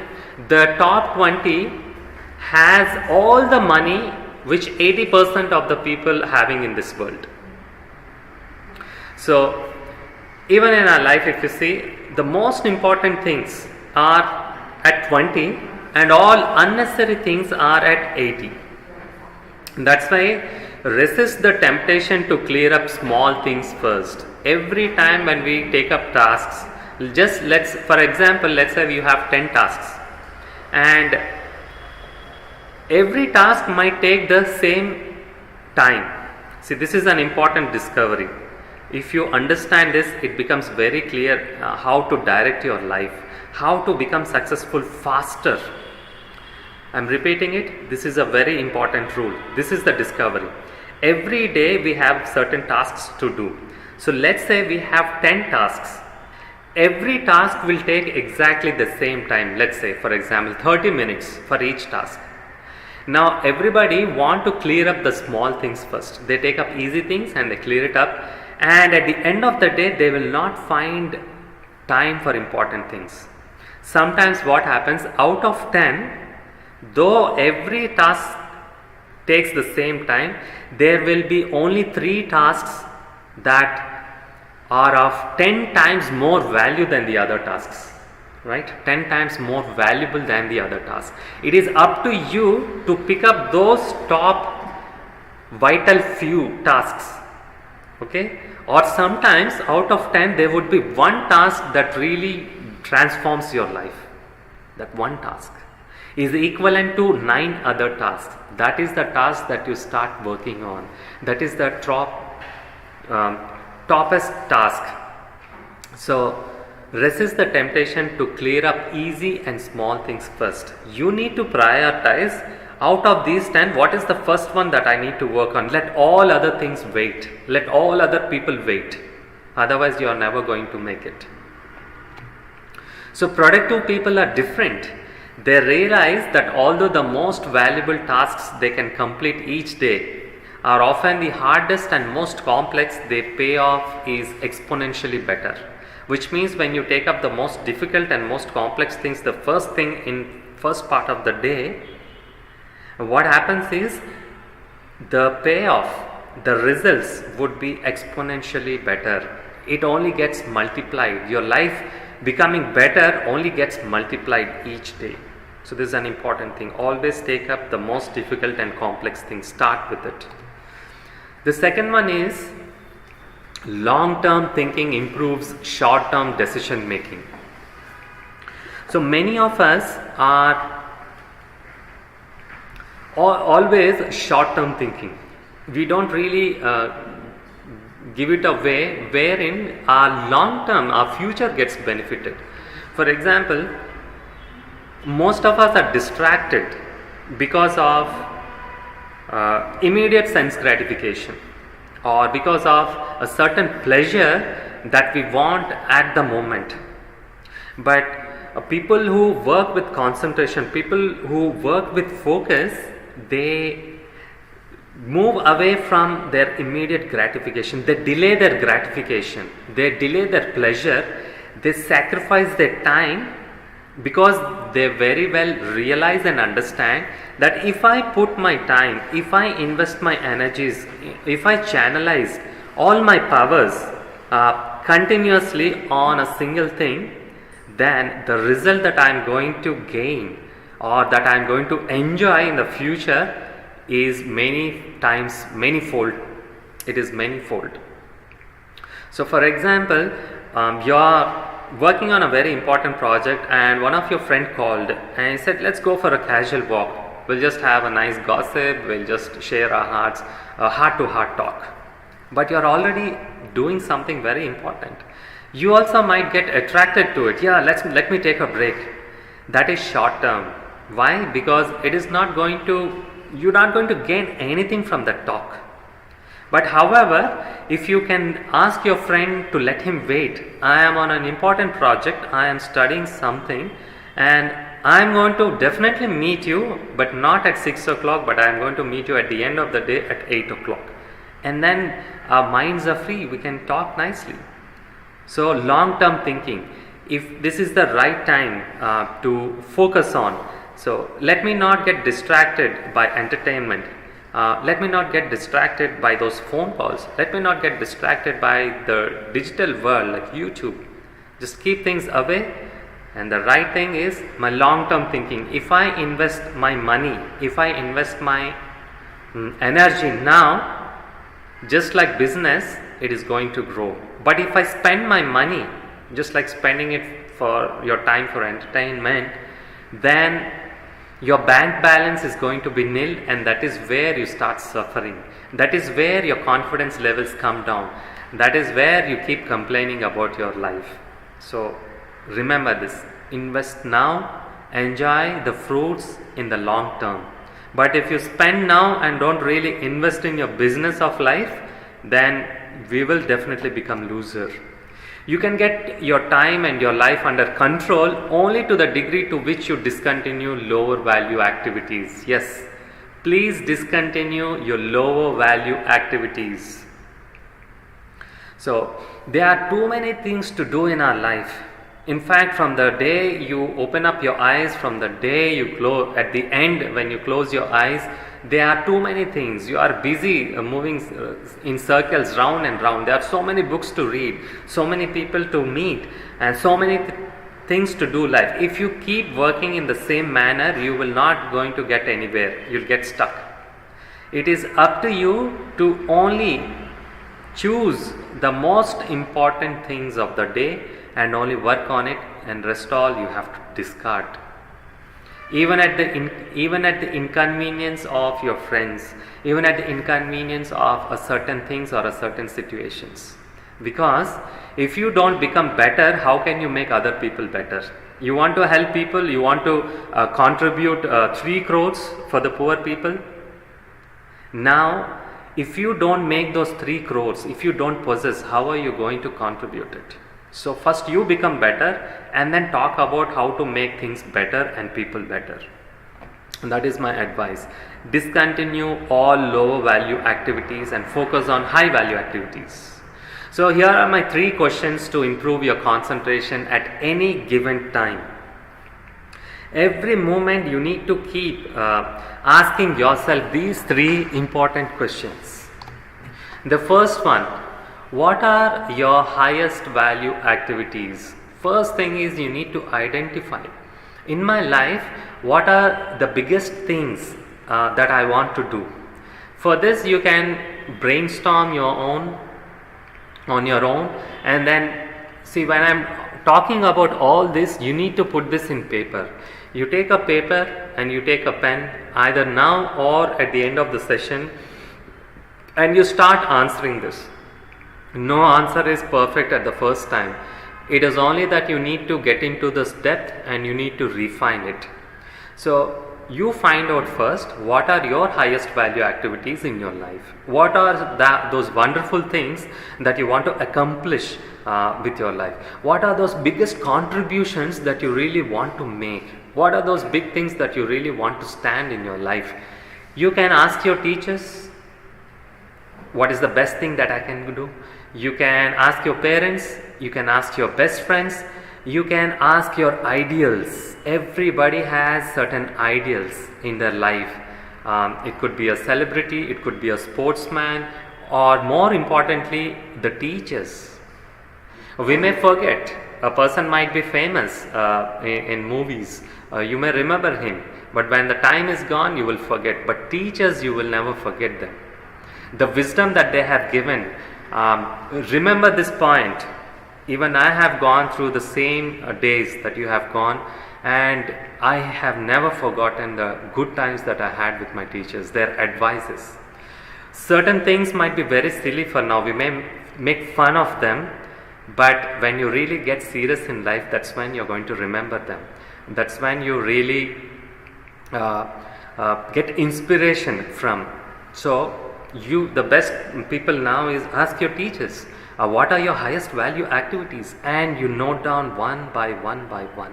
[SPEAKER 1] the top 20 has all the money which 80% of the people having in this world. So even in our life, if you see, the most important things are at 20 and all unnecessary things are at 80. That's why resist the temptation to clear up small things first. Every time when we take up tasks, for example, let's say you have 10 tasks and every task might take the same time. See, this is an important discovery. If you understand this, it becomes very clear how to direct your life, how to become successful faster. I'm repeating it. This is a very important rule. This is the discovery. Every day we have certain tasks to do. So let's say we have 10 tasks. Every task will take exactly the same time. Let's say, for example, 30 minutes for each task. Now everybody want to clear up the small things first. They take up easy things and they clear it up, and at the end of the day they will not find time for important things. Sometimes what happens, out of 10, though every task takes the same time, there will be only 3 tasks that are of 10 times more value than the other tasks. Right? 10 times more valuable than the other tasks. It is up to you to pick up those top vital few tasks. Okay? Or sometimes out of 10 there would be one task that really transforms your life. That one task is equivalent to 9 other tasks. That is the task that you start working on. That is the toppest task. So resist the temptation to clear up easy and small things first. You need to prioritize. Out of these 10, what is the first one that I need to work on? Let all other things wait. Let all other people wait. Otherwise, you are never going to make it. So, productive people are different. They realize that although the most valuable tasks they can complete each day are often the hardest and most complex, their payoff is exponentially better. Which means when you take up the most difficult and most complex things the first thing in first part of the day, what happens is the payoff, the results would be exponentially better. It only gets multiplied. Your life becoming better only gets multiplied each day. So this is an important thing. Always take up the most difficult and complex things. Start with it. The second one is long-term thinking improves short-term decision making. So many of us are always short-term thinking. We don't really give it a way wherein our long-term, our future gets benefited. For example, most of us are distracted because of immediate sense gratification, or because of a certain pleasure that we want at the moment. But people who work with concentration, people who work with focus, they move away from their immediate gratification. They delay their gratification, they delay their pleasure, they sacrifice their time, because they very well realize and understand that if I put my time, if I invest my energies, if I channelize all my powers continuously on a single thing, then the result that I am going to gain or that I am going to enjoy in the future is many times manifold. It is manifold. So for example, you are working on a very important project and one of your friend called and he said, let's go for a casual walk, we'll just have a nice gossip, we'll just share our hearts, a heart to heart talk. But you're already doing something very important. You also might get attracted to it. Yeah, let me take a break. That is short term. Why? Because it is not going to, you're not going to gain anything from that talk. But however, if you can ask your friend to let him wait, I am on an important project, I am studying something and I am going to definitely meet you, but not at 6 o'clock, but I am going to meet you at the end of the day at 8 o'clock. And then our minds are free, we can talk nicely. So long term thinking, if this is the right time to focus on, so let me not get distracted by entertainment. Let me not get distracted by those phone calls. Let me not get distracted by the digital world like YouTube. Just keep things away. And the right thing is my long-term thinking. If I invest my money, if I invest my energy now, just like business, it is going to grow. But if I spend my money, just like spending it for your time for entertainment, then your bank balance is going to be nil, and that is where you start suffering. That is where your confidence levels come down. That is where you keep complaining about your life. So remember this, invest now enjoy the fruits in the long term. But if you spend now and don't really invest in your business of life, then we will definitely become loser. You can get your time and your life under control only to the degree to which you discontinue lower value activities. Yes, please discontinue your lower value activities. So, there are too many things to do in our life. In fact, from the day you open up your eyes, from the day you close, at the end when you close your eyes, there are too many things. You are busy moving in circles round and round. There are so many books to read, so many people to meet, and so many things to do life. If you keep working in the same manner, you will not going to get anywhere. You'll get stuck. It is up to you to only choose the most important things of the day and only work on it, and rest all you have to discard. Even at the inconvenience of your friends, even at the inconvenience of a certain things or a certain situations. Because if you don't become better, how can you make other people better? You want to help people, you want to contribute 3 crores for the poor people. Now, if you don't make those 3 crores, if you don't possess, how are you going to contribute it? So first you become better and then talk about how to make things better and people better. And that is my advice. Discontinue all low value activities and focus on high value activities. So here are my 3 questions to improve your concentration at any given time. Every moment you need to keep asking yourself these 3 important questions. The first one, what are your highest value activities? First thing is you need to identify. In my life, what are the biggest things that I want to do? For this, you can brainstorm on your own, and then see, when I'm talking about all this, you need to put this in paper. You take a paper and you take a pen, either now or at the end of the session, and you start answering this. No answer is perfect at the first time. It is only that you need to get into this depth and you need to refine it. So you find out first what are your highest value activities in your life. What are those wonderful things that you want to accomplish with your life. What are those biggest contributions that you really want to make. What are those big things that you really want to stand in your life. You can ask your teachers, what is the best thing that I can do. You can ask your parents, you can ask your best friends, you can ask your ideals. Everybody has certain ideals in their life. It could be a celebrity, it could be a sportsman, or more importantly, the teachers. We may forget, a person might be famous in movies, you may remember him, but when the time is gone, you will forget. But teachers, you will never forget them. The wisdom that they have given, remember this point. Even I have gone through the same days that you have gone, and I have never forgotten the good times that I had with my teachers, their advices. Certain things might be very silly for now, we may make fun of them, but when you really get serious in life, that's when you're going to remember them. That's when you really get inspiration from. So the best people now is ask your teachers, what are your highest value activities, and you note down one by one by one.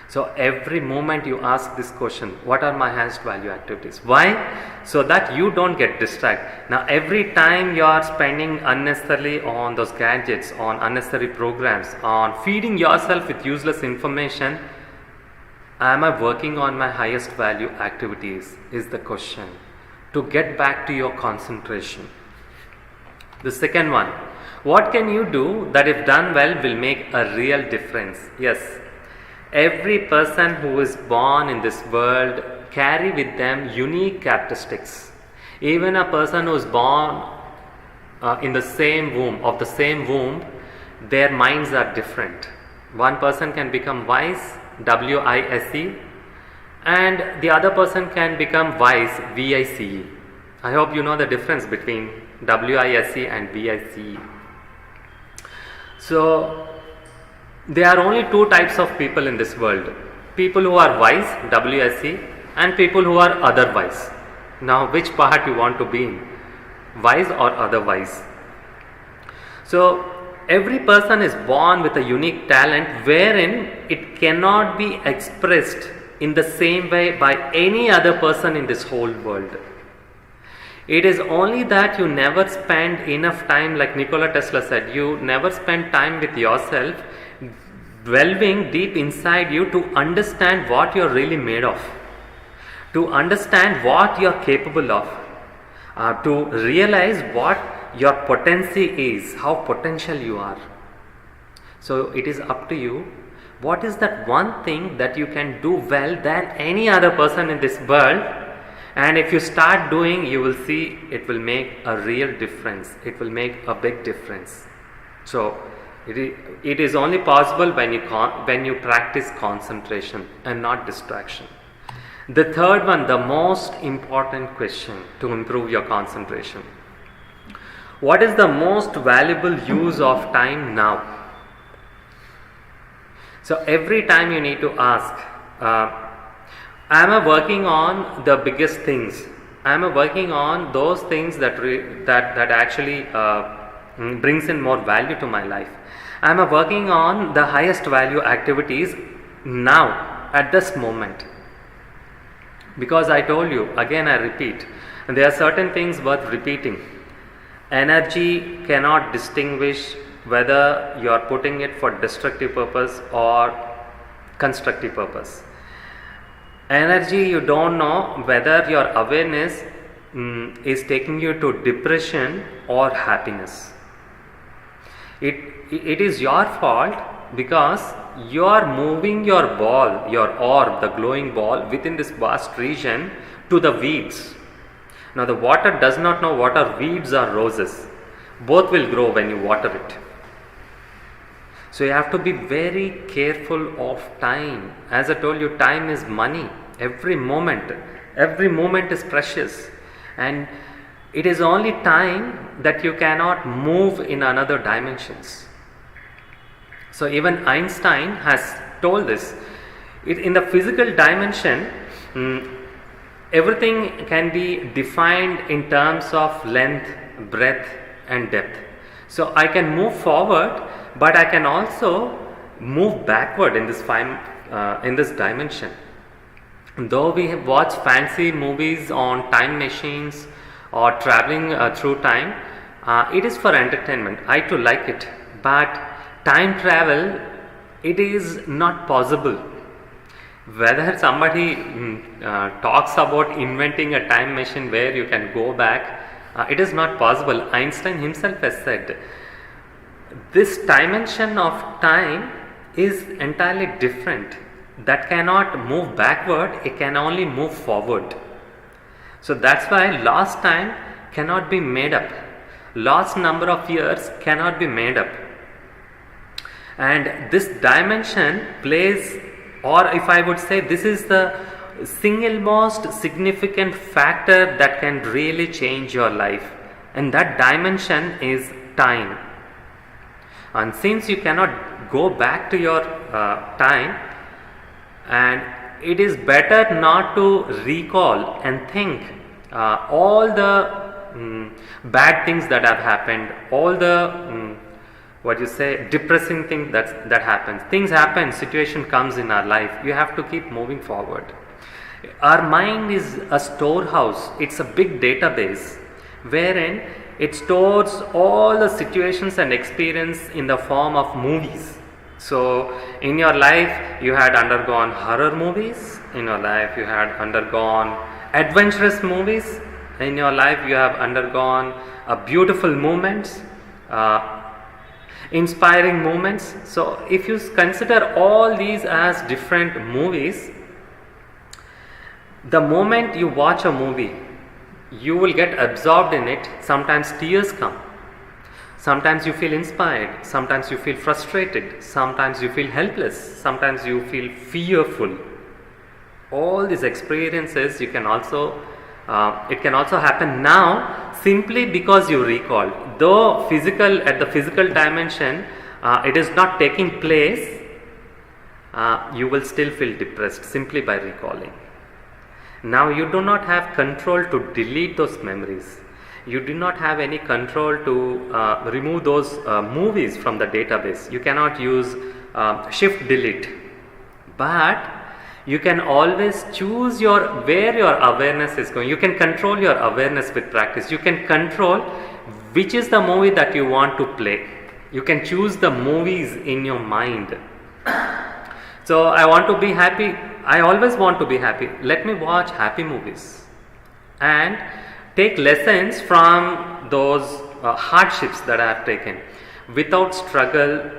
[SPEAKER 1] So every moment you ask this question, what are my highest value activities? Why? So that you don't get distracted. Now every time you are spending unnecessarily on those gadgets, on unnecessary programs, on feeding yourself with useless information, am I working on my highest value activities is the question. To get back to your concentration. The second one, what can you do that if done well will make a real difference? Yes, every person who is born in this world carry with them unique characteristics. Even a person who is born in the same womb, their minds are different. One person can become wise, W-I-S-E, and the other person can become wise, V-I-C-E. I hope you know the difference between W-I-S-E and V-I-C-E. So there are only 2 types of people in this world. people who are wise, WSE, and people who are otherwise. Now, which part you want to be in, wise or otherwise? So, every person is born with a unique talent wherein it cannot be expressed in the same way by any other person in this whole world. It is only that you never spend enough time, like Nikola Tesla said, you never spend time with yourself, delving deep inside you to understand what you are really made of, to understand what you are capable of, to realize what your potency is, how potential you are. So it is up to you. What is that one thing that you can do well than any other person in this world? And if you start doing, you will see it will make a real difference. It will make a big difference. So it is only possible when you practice concentration and not distraction. The third one, the most important question to improve your concentration. What is the most valuable use of time now? So every time you need to ask, am I working on the biggest things? Am I working on those things that actually brings in more value to my life? Am I working on the highest value activities now, at this moment? Because I told you, again I repeat, there are certain things worth repeating. Energy cannot distinguish whether you are putting it for destructive purpose or constructive purpose. Energy, you don't know whether your awareness is taking you to depression or happiness. It is your fault because you are moving your ball, your orb, the glowing ball within this vast region to the weeds. Now the water does not know what are weeds or roses. Both will grow when you water it. So you have to be very careful of time. As I told you, time is money. Every moment is precious, and it is only time that you cannot move in another dimensions. So even Einstein has told this. In the physical dimension, everything can be defined in terms of length, breadth and depth. So I can move forward, but I can also move backward in this dimension. Though we have watched fancy movies on time machines or traveling through time, it is for entertainment. I too like it, but time travel, it is not possible. Whether somebody talks about inventing a time machine where you can go back, it is not possible. Einstein himself has said, this dimension of time is entirely different. That cannot move backward, it can only move forward. So that's why lost time cannot be made up. Lost number of years cannot be made up. And this dimension plays, or if I would say, this is the single most significant factor that can really change your life. And that dimension is time. And since you cannot go back to your time, and it is better not to recall and think all the bad things that have happened, all the depressing things that happens. Things happen, situation comes in our life. You have to keep moving forward. Our mind is a storehouse. It's a big database wherein it stores all the situations and experience in the form of movies. So in your life you had undergone horror movies, in your life you had undergone adventurous movies, in your life you have undergone beautiful moments, inspiring moments. So if you consider all these as different movies, the moment you watch a movie, you will get absorbed in it. Sometimes tears come. Sometimes you feel inspired, sometimes you feel frustrated, sometimes you feel helpless, sometimes you feel fearful. All these experiences it can also happen now simply because you recall. Though at the physical dimension, it is not taking place, you will still feel depressed simply by recalling. Now you do not have control to delete those memories. You do not have any control to remove those movies from the database. You cannot use shift delete, but you can always choose where your awareness is going. You can control your awareness with practice. You can control which is the movie that you want to play. You can choose the movies in your mind. So I want to be happy. I always want to be happy. Let me watch happy movies and take lessons from those hardships that I have taken. Without struggle,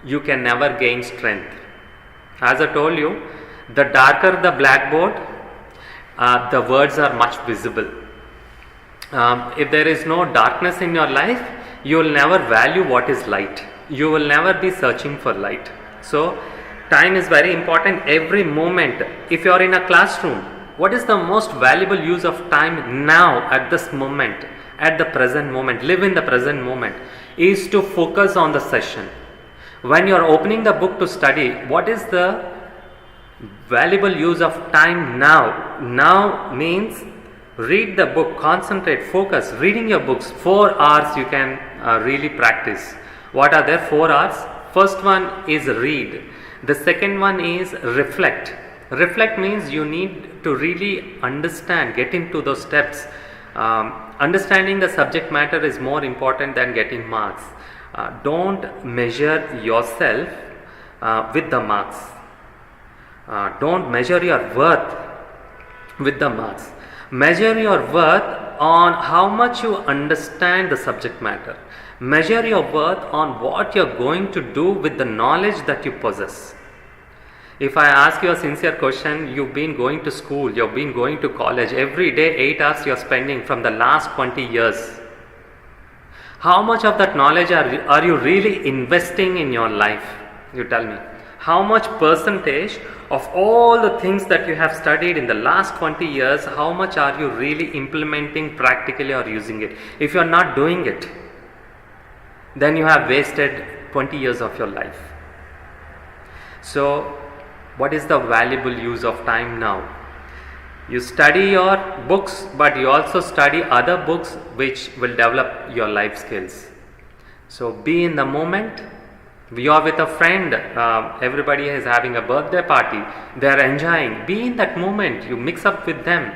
[SPEAKER 1] you can never gain strength. As I told you, the darker the blackboard, the words are much visible. If there is no darkness in your life, you will never value what is light. You will never be searching for light. So time is very important. Every moment, if you are in a classroom, what is the most valuable use of time now at this moment, at the present moment, live in the present moment, is to focus on the session. When you are opening the book to study, what is the valuable use of time now? Now means read the book, concentrate, focus. Reading your books, 4 hours you can really practice. What are there? 4 hours. First one is read. The second one is reflect. Reflect means you need to really understand, get into those steps. Understanding the subject matter is more important than getting marks. Don't measure yourself with the marks. Don't measure your worth with the marks. Measure your worth on how much you understand the subject matter. Measure your worth on what you're going to do with the knowledge that you possess. If I ask you a sincere question, you've been going to school, you've been going to college, every day 8 hours you're spending from the last 20 years. How much of that knowledge are you really investing in your life? You tell me. How much percentage of all the things that you have studied in the last 20 years, how much are you really implementing practically or using it? If you are not doing it, then you have wasted 20 years of your life. So, what is the valuable use of time now? You study your books, but you also study other books which will develop your life skills. So, be in the moment. You are with a friend, everybody is having a birthday party, they are enjoying. Be in that moment, you mix up with them.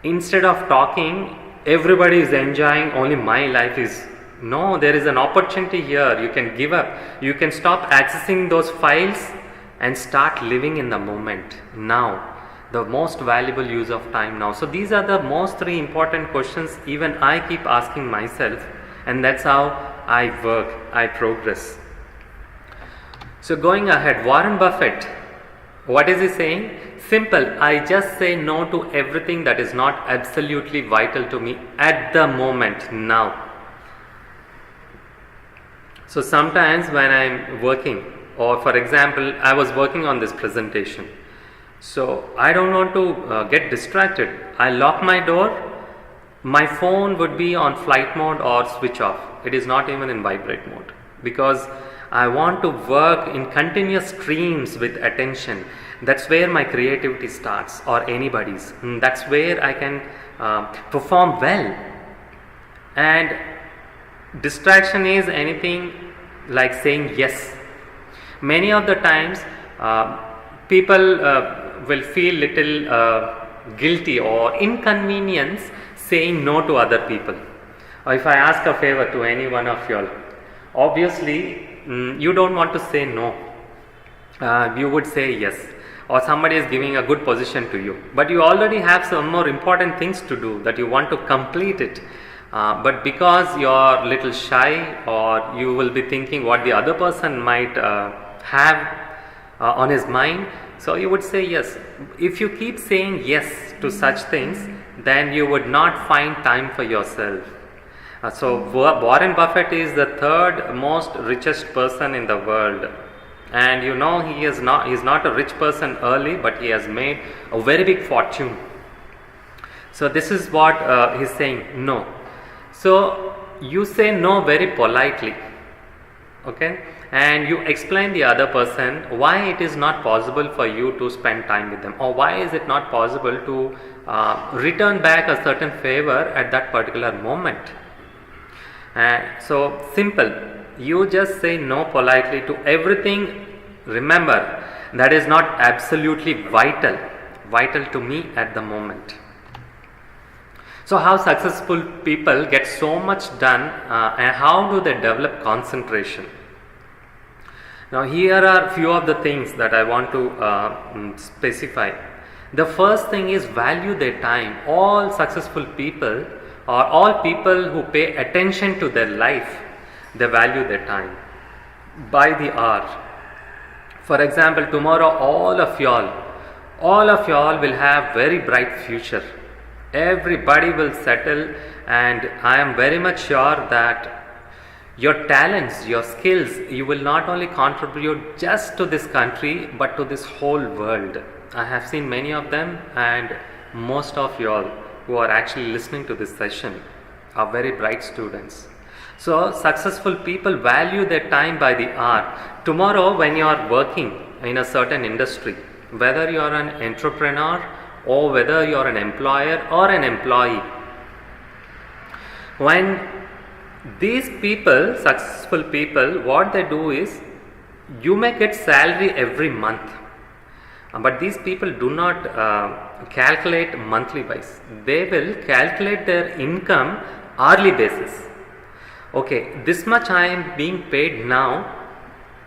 [SPEAKER 1] Instead of talking, everybody is enjoying, only my life is. No, there is an opportunity here. You can give up. You can stop accessing those files and start living in the moment now. The most valuable use of time now. So these are the most 3 important questions even I keep asking myself, and that's how I work, I progress. So going ahead, Warren Buffett, what is he saying? Simple, I just say no to everything that is not absolutely vital to me at the moment now. So sometimes when I'm working, or for example, I was working on this presentation. So I don't want to get distracted. I lock my door. My phone would be on flight mode or switch off. It is not even in vibrate mode, because I want to work in continuous streams with attention. That's where my creativity starts, or anybody's. That's where I can perform well. And distraction is anything like saying yes. Many of the times people will feel little guilty or inconvenience saying no to other people. Or if I ask a favor to any one of you all, obviously you don't want to say no. You would say yes. Or somebody is giving a good position to you, but you already have some more important things to do that you want to complete it. But because you are little shy, or you will be thinking what the other person might have on his mind, so you would say yes. If you keep saying yes to such things, then you would not find time for yourself. So Warren Buffett is the 3rd most richest person in the world, and you know he is not a rich person early, but he has made a very big fortune. So this is what he's saying, no. So you say no very politely. okay, and you explain the other person why it is not possible for you to spend time with them, or why is it not possible to return back a certain favor at that particular moment. So simple, you just say no politely to everything. Remember, that is not absolutely vital to me at the moment. So how successful people get so much done, and how do they develop concentration? Now here are few of the things that I want to specify. The first thing is value their time. All successful people, or all people who pay attention to their life, they value their time by the hour. For example, tomorrow all of y'all will have very bright future. Everybody will settle, and I am very much sure that your talents, your skills, you will not only contribute just to this country but to this whole world. I have seen many of them, and most of you all who are actually listening to this session are very bright students. So successful people value their time by the hour. Tomorrow when you are working in a certain industry, whether you are an entrepreneur or whether you are an employer or an employee, when these people, successful people, what they do is, you may get salary every month, but these people do not calculate monthly wise. They will calculate their income hourly basis. Okay, this much I am being paid now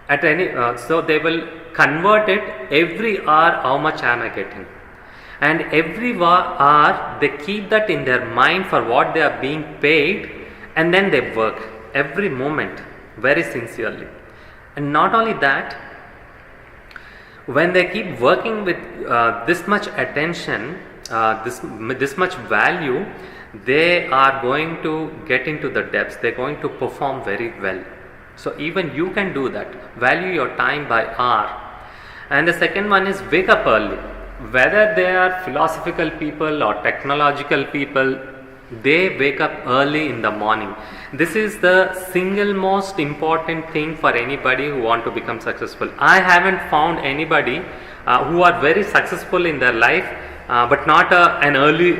[SPEAKER 1] at any, so they will convert it every hour, how much am I getting, and every hour they keep that in their mind for what they are being paid, and then they work every moment very sincerely. And not only that, when they keep working with this much attention, this much value, they are going to get into the depths, they are going to perform very well. So even you can do that, value your time by hour. And the second one is wake up early. Whether they are philosophical people or technological people, they wake up early in the morning. This is the single most important thing for anybody who want to become successful. I haven't found anybody who are very successful in their life but not an early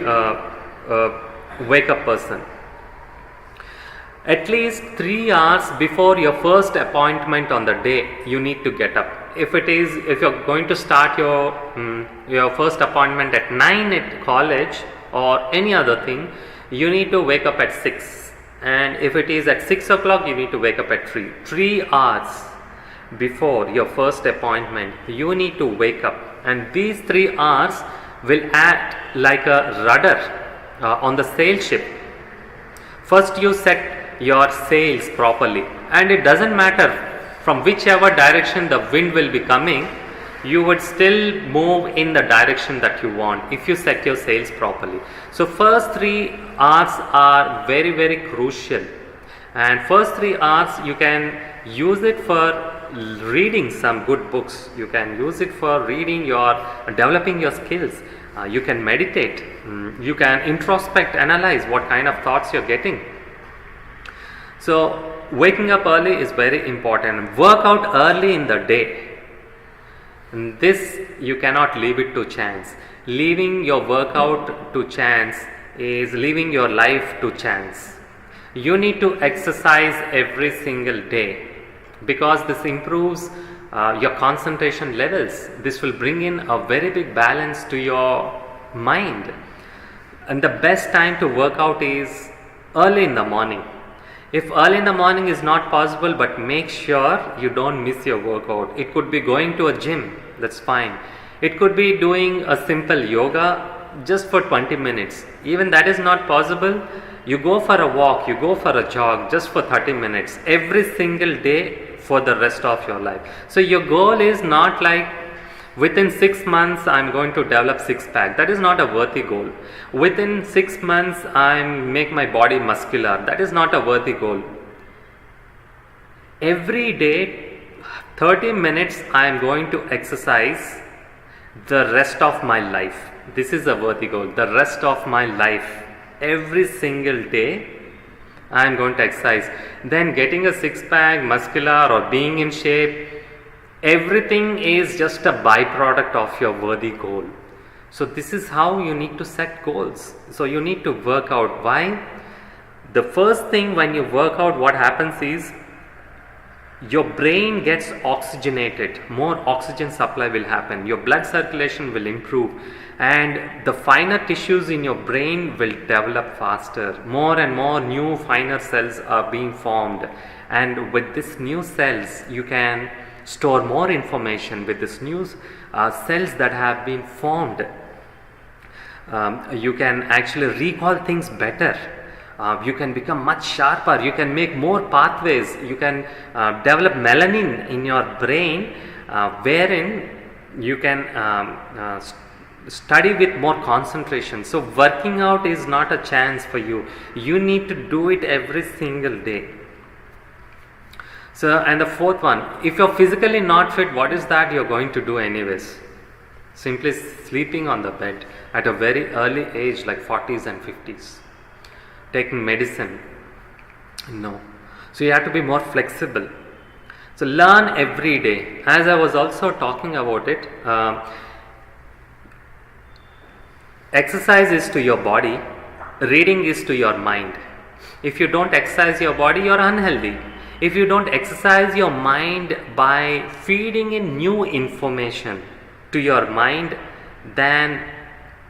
[SPEAKER 1] wake up person. At least 3 hours before your first appointment on the day, you need to get up. If you're going to start your first appointment at 9 at college or any other thing, you need to wake up at 6. And if it is at 6 o'clock, you need to wake up at 3. 3 hours before your first appointment, you need to wake up. And these 3 hours will act like a rudder on the sail ship. First you set your sails properly, and it doesn't matter from whichever direction the wind will be coming, you would still move in the direction that you want if you set your sails properly. So first 3 hours are very, very crucial, and first 3 hours you can use it for reading some good books, you can use it for developing your skills, you can meditate, you can introspect, analyze what kind of thoughts you're getting. So waking up early is very important. Work out early in the day. And this you cannot leave it to chance. Leaving your workout to chance is leaving your life to chance. You need to exercise every single day, because this improves your concentration levels. This will bring in a very big balance to your mind. And the best time to work out is early in the morning. If early in the morning is not possible, but make sure you don't miss your workout. It could be going to a gym, that's fine. It could be doing a simple yoga just for 20 minutes. Even that is not possible, you go for a walk, you go for a jog just for 30 minutes every single day for the rest of your life. So your goal is not like within 6 months I am going to develop 6-pack. That is not a worthy goal. Within 6 months I make my body muscular. That is not a worthy goal. Every day 30 minutes I am going to exercise the rest of my life. This is a worthy goal. The rest of my life, every single day I am going to exercise. Then getting a six pack, muscular, or being in shape, everything is just a byproduct of your worthy goal. So this is how you need to set goals. So you need to work out. Why? The first thing when you work out, what happens is your brain gets oxygenated. More oxygen supply will happen. Your blood circulation will improve, and the finer tissues in your brain will develop faster. More and more new finer cells are being formed, and with these new cells you can store more information. With these new cells that have been formed, you can actually recall things better. You can become much sharper, you can make more pathways, you can develop melanin in your brain, wherein you can study with more concentration. So working out is not a chance for you. You need to do it every single day. So, and the fourth one, if you're physically not fit, what is that you're going to do anyways? Simply sleeping on the bed at a very early age, like 40s and 50s. Taking medicine, no. So you have to be more flexible. So learn every day. As I was also talking about it, exercise is to your body, reading is to your mind. If you don't exercise your body, you're unhealthy. If you don't exercise your mind by feeding in new information to your mind, then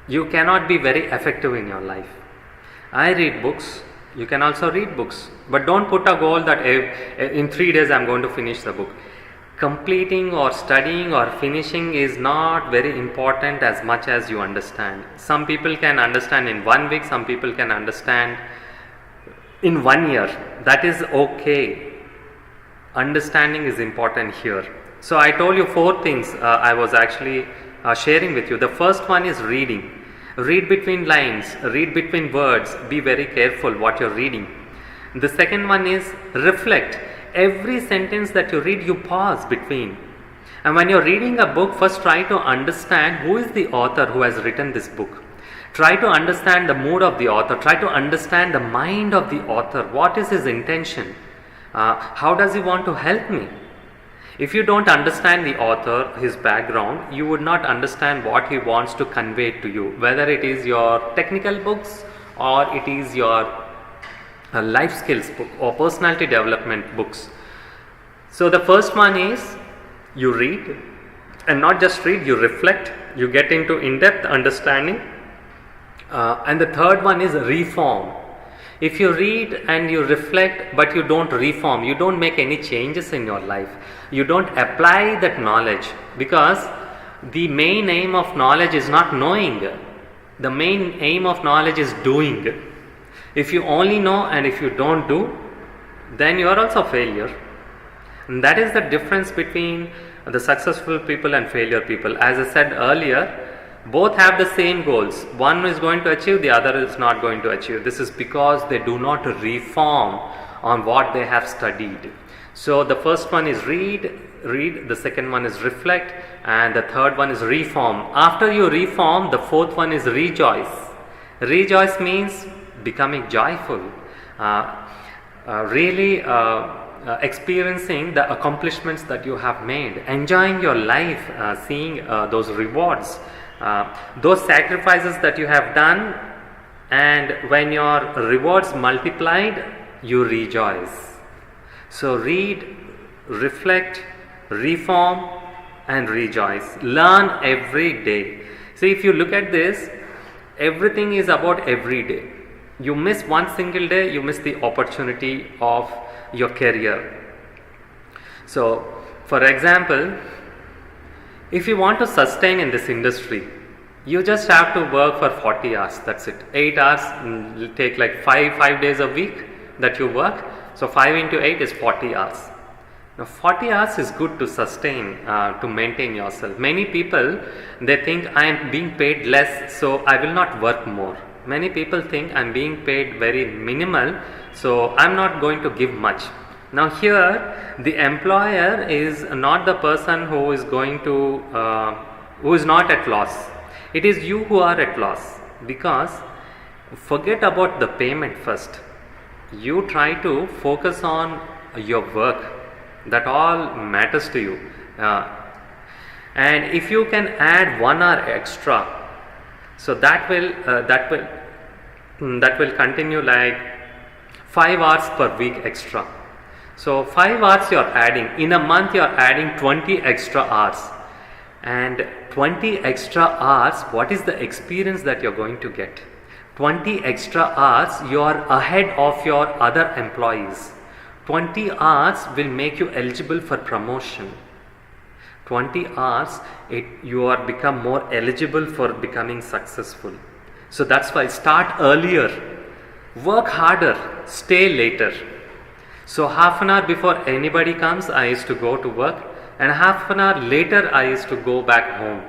[SPEAKER 1] you cannot be very effective in your life. I read books, you can also read books, but don't put a goal that in 3 days I am going to finish the book. Completing or studying or finishing is not very important as much as you understand. Some people can understand in 1 week, some people can understand in 1 year. That is okay. Understanding is important here. So I told you 4 things I was actually sharing with you. The first one is reading. Read between lines, read between words, be very careful what you're reading. The second one is reflect. Every sentence that you read, you pause between. And when you're reading a book, first try to understand who is the author who has written this book. Try to understand the mood of the author. Try to understand the mind of the author. What is his intention? How does he want to help me? If you don't understand the author, his background, you would not understand what he wants to convey to you, whether it is your technical books or it is your life skills book or personality development books. So the first one is you read, and not just read, you reflect, you get into in-depth understanding, and the third one is reform. If you read and you reflect but you don't reform, you don't make any changes in your life, you don't apply that knowledge, because the main aim of knowledge is not knowing. The main aim of knowledge is doing. If you only know and if you don't do, then you are also failure. And that is the difference between the successful people and failure people. As I said earlier, both have the same goals. One is going to achieve, the other is not going to achieve. This is because they do not reform on what they have studied. So the first one is read, the second one is reflect, and the third one is reform. After you reform, the fourth one is rejoice. Rejoice means becoming joyful, really experiencing the accomplishments that you have made, enjoying your life, seeing those rewards, those sacrifices that you have done, and when your rewards multiplied, you rejoice. So read, reflect, reform, and rejoice. Learn every day. So if you look at this, everything is about every day. You miss one single day, you miss the opportunity of your career. So for example, if you want to sustain in this industry, you just have to work for 40 hours, that's it. 8 hours will take like 5 days a week that you work. So 5 into 8 is 40 hours. Now 40 hours is good to sustain, to maintain yourself. Many people, they think I am being paid less, so I will not work more. Many people think I am being paid very minimal, so I am not going to give much. Now here, the employer is not the person who is going to, who is not at loss. It is you who are at loss, because forget about the payment first. you try to focus on your work. That all matters to you. And if you can add 1 hour extra, so that will continue like 5 hours per week extra. So 5 hours you are adding. In a month you are adding 20 extra hours. And 20 extra hours, what is the experience that you are going to get? 20 extra hours, you are ahead of your other employees. 20 hours will make you eligible for promotion. 20 hours, you are become more eligible for becoming successful. So that's why start earlier, work harder, stay later. So half an hour before anybody comes, I used to go to work, and half an hour later I used to go back home.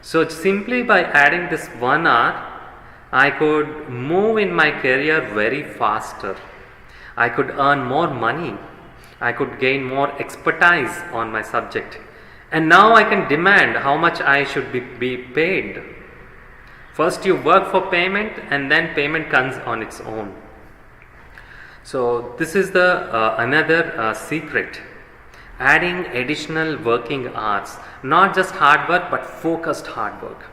[SPEAKER 1] So simply by adding this 1 hour, I could move in my career very faster. I could earn more money. I could gain more expertise on my subject. And now I can demand how much I should be paid. First you work for payment, and then payment comes on its own. So this is the another secret. Adding additional working hours. Not just hard work, but focused hard work.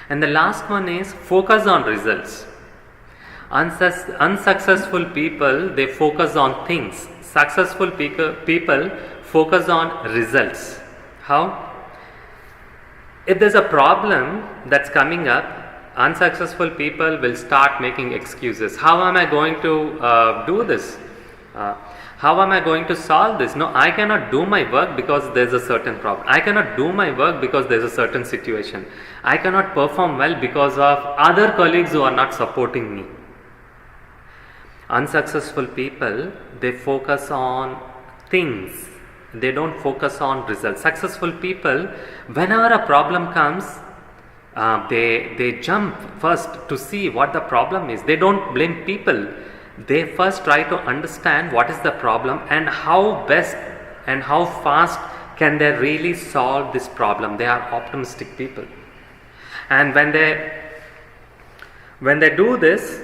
[SPEAKER 1] And the last one is focus on results. Unsuccessful people, they focus on things. Successful people focus on results. How? If there's a problem that's coming up, unsuccessful people will start making excuses. How am I going to do this? How am I going to solve this? No, I cannot do my work because there's a certain problem. I cannot do my work because there's a certain situation. I cannot perform well because of other colleagues who are not supporting me. Unsuccessful people, they focus on things. They don't focus on results. Successful people, whenever a problem comes, they jump first to see what the problem is. They don't blame people. They first try to understand what is the problem and how best and how fast can they really solve this problem. They are optimistic people. And when they do this,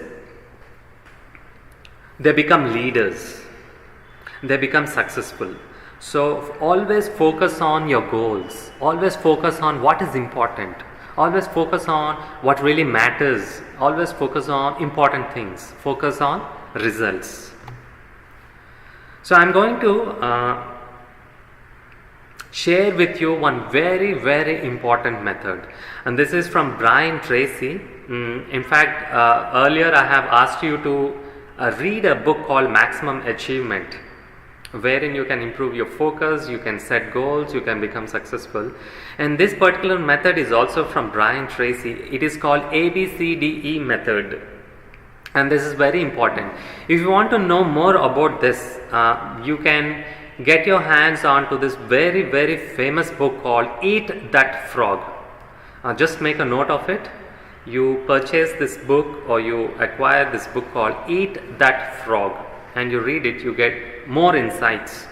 [SPEAKER 1] they become leaders. They become successful. So always focus on your goals. Always focus on what is important. Always focus on what really matters. Always focus on important things. Focus on results. So I'm going to share with you one very, very important method. And this is from Brian Tracy. In fact, earlier I have asked you to read a book called Maximum Achievement, wherein you can improve your focus, you can set goals, you can become successful. And this particular method is also from Brian Tracy. It is called ABCDE method. And this is very important. If you want to know more about this, you can get your hands on to this very, very famous book called Eat That Frog. Just make a note of it. You purchase this book or you acquire this book called Eat That Frog, and you read it, you get more insights.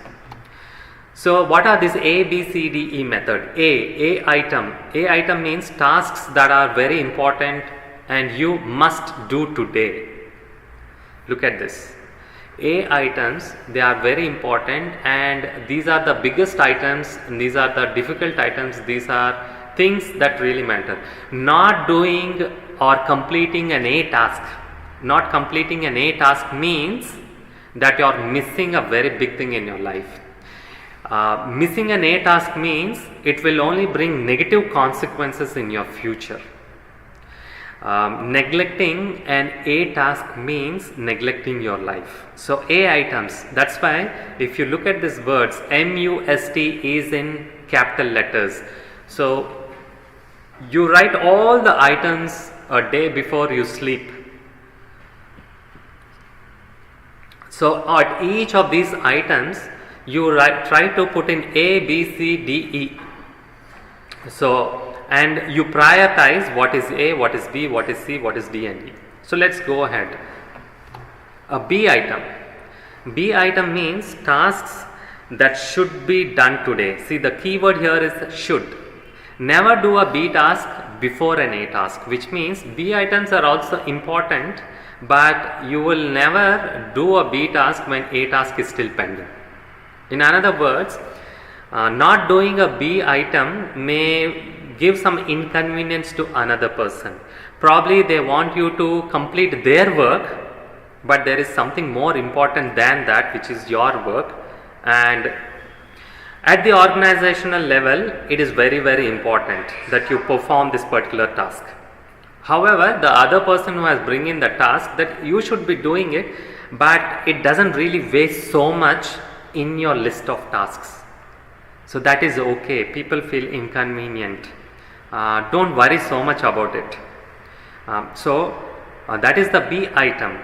[SPEAKER 1] So what are these ABCDE method? A item. A item means tasks that are very important and you must do today. Look at this. A items, they are very important, and these are the biggest items, and these are the difficult items. These are things that really matter. Not doing or completing an A task. Not completing an A task means that you are missing a very big thing in your life. Missing an A task means it will only bring negative consequences in your future. Neglecting an A task means neglecting your life. So A items, that's why if you look at these words, MUST is in capital letters. So you write all the items a day before you sleep. So at each of these items you try to put in A, B, C, D, E. So, and you prioritize what is A, what is B, what is C, what is D and E. So let's go ahead. A B item. B item means tasks that should be done today. See, the keyword here is should. Never do a B task before an A task, which means B items are also important, but you will never do a B task when A task is still pending. In other words, not doing a B item may give some inconvenience to another person. Probably they want you to complete their work, but there is something more important than that, which is your work. And at the organizational level, it is very, very important that you perform this particular task. However, the other person who has bring in the task, that you should be doing it, but it doesn't really weigh so much in your list of tasks. So that is okay. People feel inconvenient. Don't worry so much about it. That is the B item.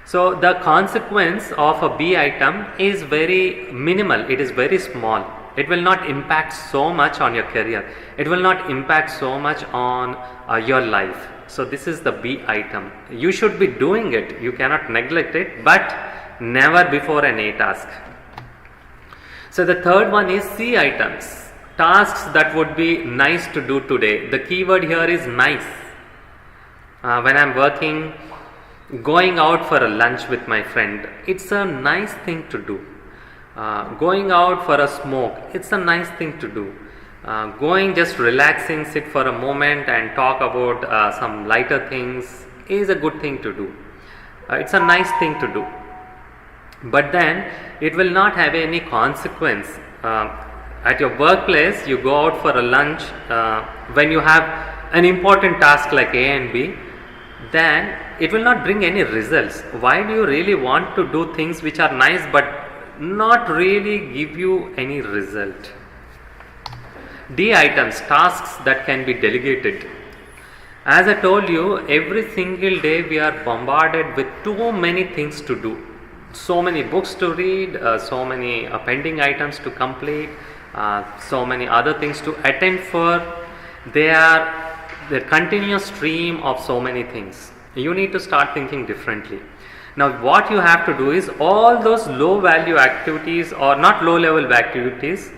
[SPEAKER 1] So the consequence of a B item is very minimal. It is very small. It will not impact so much on your career. It will not impact so much on your life. So this is the B item. You should be doing it. You cannot neglect it, but never before an A task. So the third one is C items. Tasks that would be nice to do today. The keyword here is nice. When I am working, going out for a lunch with my friend, it's a nice thing to do. Going out for a smoke, it's a nice thing to do. Going just relaxing, sit for a moment and talk about some lighter things is a good thing to do. It's a nice thing to do. But then it will not have any consequence. At your workplace, you go out for a lunch when you have an important task like A and B, then it will not bring any results. Why do you really want to do things which are nice but not really give you any result? D items, tasks that can be delegated. As I told you, every single day we are bombarded with too many things to do. So many books to read, so many pending items to complete, so many other things to attend for. They are the continuous stream of so many things. You need to start thinking differently. Now what you have to do is all those low value activities, or not low level activities,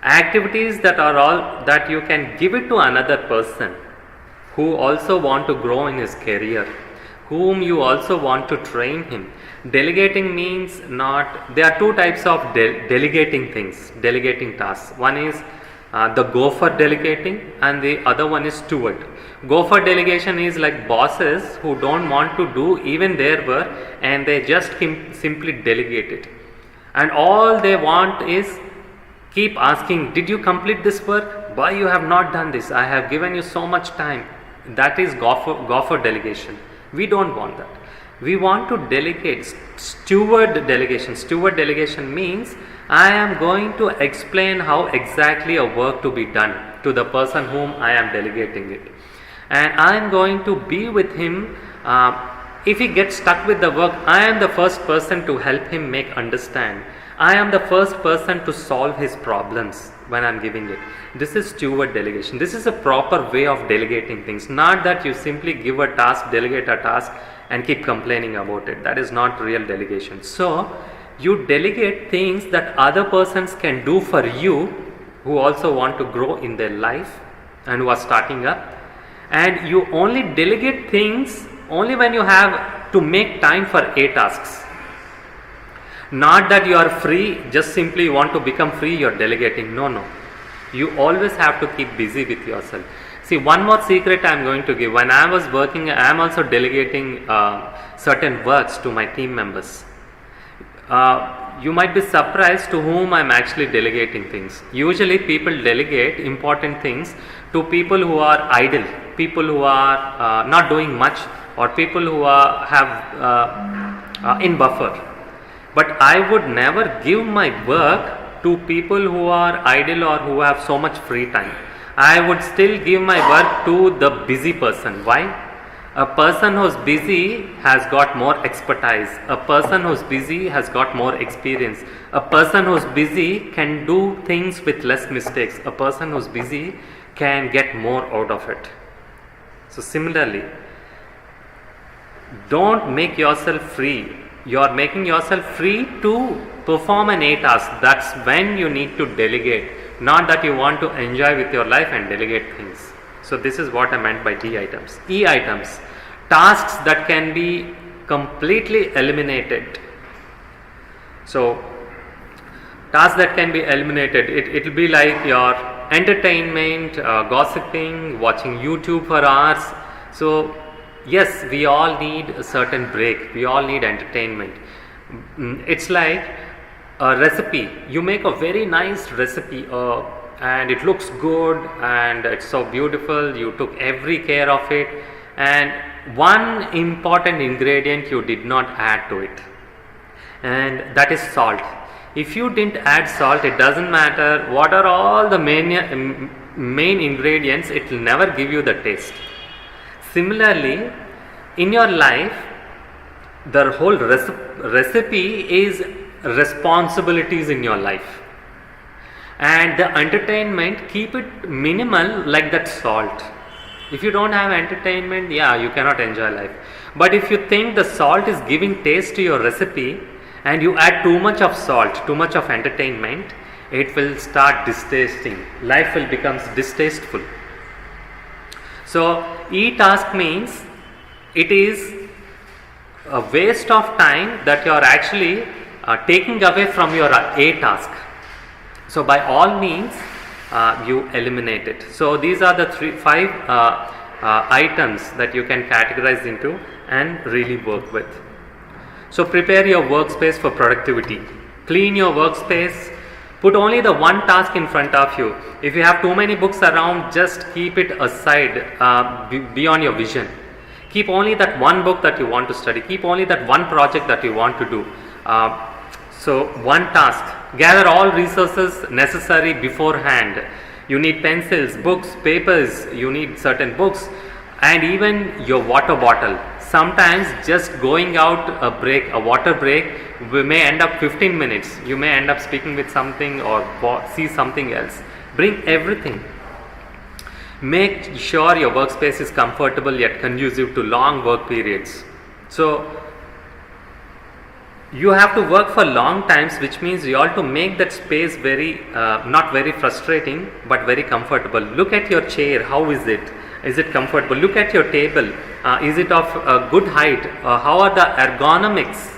[SPEAKER 1] activities that are all that you can give it to another person who also want to grow in his career, whom you also want to train him. Delegating means not, there are two types of delegating things, delegating tasks. One is the gopher delegating, and the other one is steward. Gopher delegation is like bosses who don't want to do even their work and they just simply delegate it. And all they want is keep asking, did you complete this work? Why you have not done this? I have given you so much time. That is gopher delegation. We don't want that. We want to delegate. Steward delegation. Steward delegation means I am going to explain how exactly a work to be done to the person whom I am delegating it, and I am going to be with him. If he gets stuck with the work, I am the first person to help him make understand. I am the first person to solve his problems when I am giving it. This is steward delegation. This is a proper way of delegating things. Not that you simply give a task, delegate a task and keep complaining about it. That is not real delegation. So you delegate things that other persons can do for you who also want to grow in their life and who are starting up. And you only delegate things only when you have to make time for A tasks. Not that you are free, just simply you want to become free, you are delegating. No. You always have to keep busy with yourself. See, one more secret I am going to give. When I was working, I am also delegating certain works to my team members. You might be surprised to whom I am actually delegating things. Usually people delegate important things to people who are idle, people who are not doing much, or people who have in buffer. But I would never give my work to people who are idle or who have so much free time. I would still give my work to the busy person. Why? A person who's busy has got more expertise. A person who's busy has got more experience. A person who's busy can do things with less mistakes. A person who's busy can get more out of it. So similarly, don't make yourself free. You are making yourself free to perform an A task. That's when you need to delegate. Not that you want to enjoy with your life and delegate things. So this is what I meant by D items. E items, tasks that can be completely eliminated. So tasks that can be eliminated, it will be like your entertainment, gossiping, watching YouTube for hours. So yes, we all need a certain break, we all need entertainment. It's like a recipe. You make a very nice recipe and it looks good and it's so beautiful, you took every care of it, and one important ingredient you did not add to it, and that is salt. If you didn't add salt, it doesn't matter what are all the main ingredients, it will never give you the taste. Similarly, in your life, the whole recipe is responsibilities in your life, and the entertainment, keep it minimal like that salt. If you don't have entertainment, yeah, you cannot enjoy life. But if you think the salt is giving taste to your recipe and you add too much of salt, too much of entertainment, it will start distasting. Life will become distasteful. So e-task means it is a waste of time that you are actually taking away from your A task. So by all means you eliminate it. So these are the 5 items that you can categorize into and really work with. So prepare your workspace for productivity. Clean your workspace. Put only the one task in front of you. If you have too many books around, just keep it aside beyond your vision. Keep only that one book that you want to study. Keep only that one project that you want to do. So one task. Gather all resources necessary beforehand. You need pencils, books, papers, you need certain books, and even your water bottle. Sometimes just going out a water break, we may end up 15 minutes. You may end up speaking with something or see something else. Bring everything. Make sure your workspace is comfortable yet conducive to long work periods. So you have to work for long times, which means you have to make that space very not very frustrating but very comfortable. Look at your chair, how is it? Is it comfortable? Look at your table, is it of a good height? How are the ergonomics?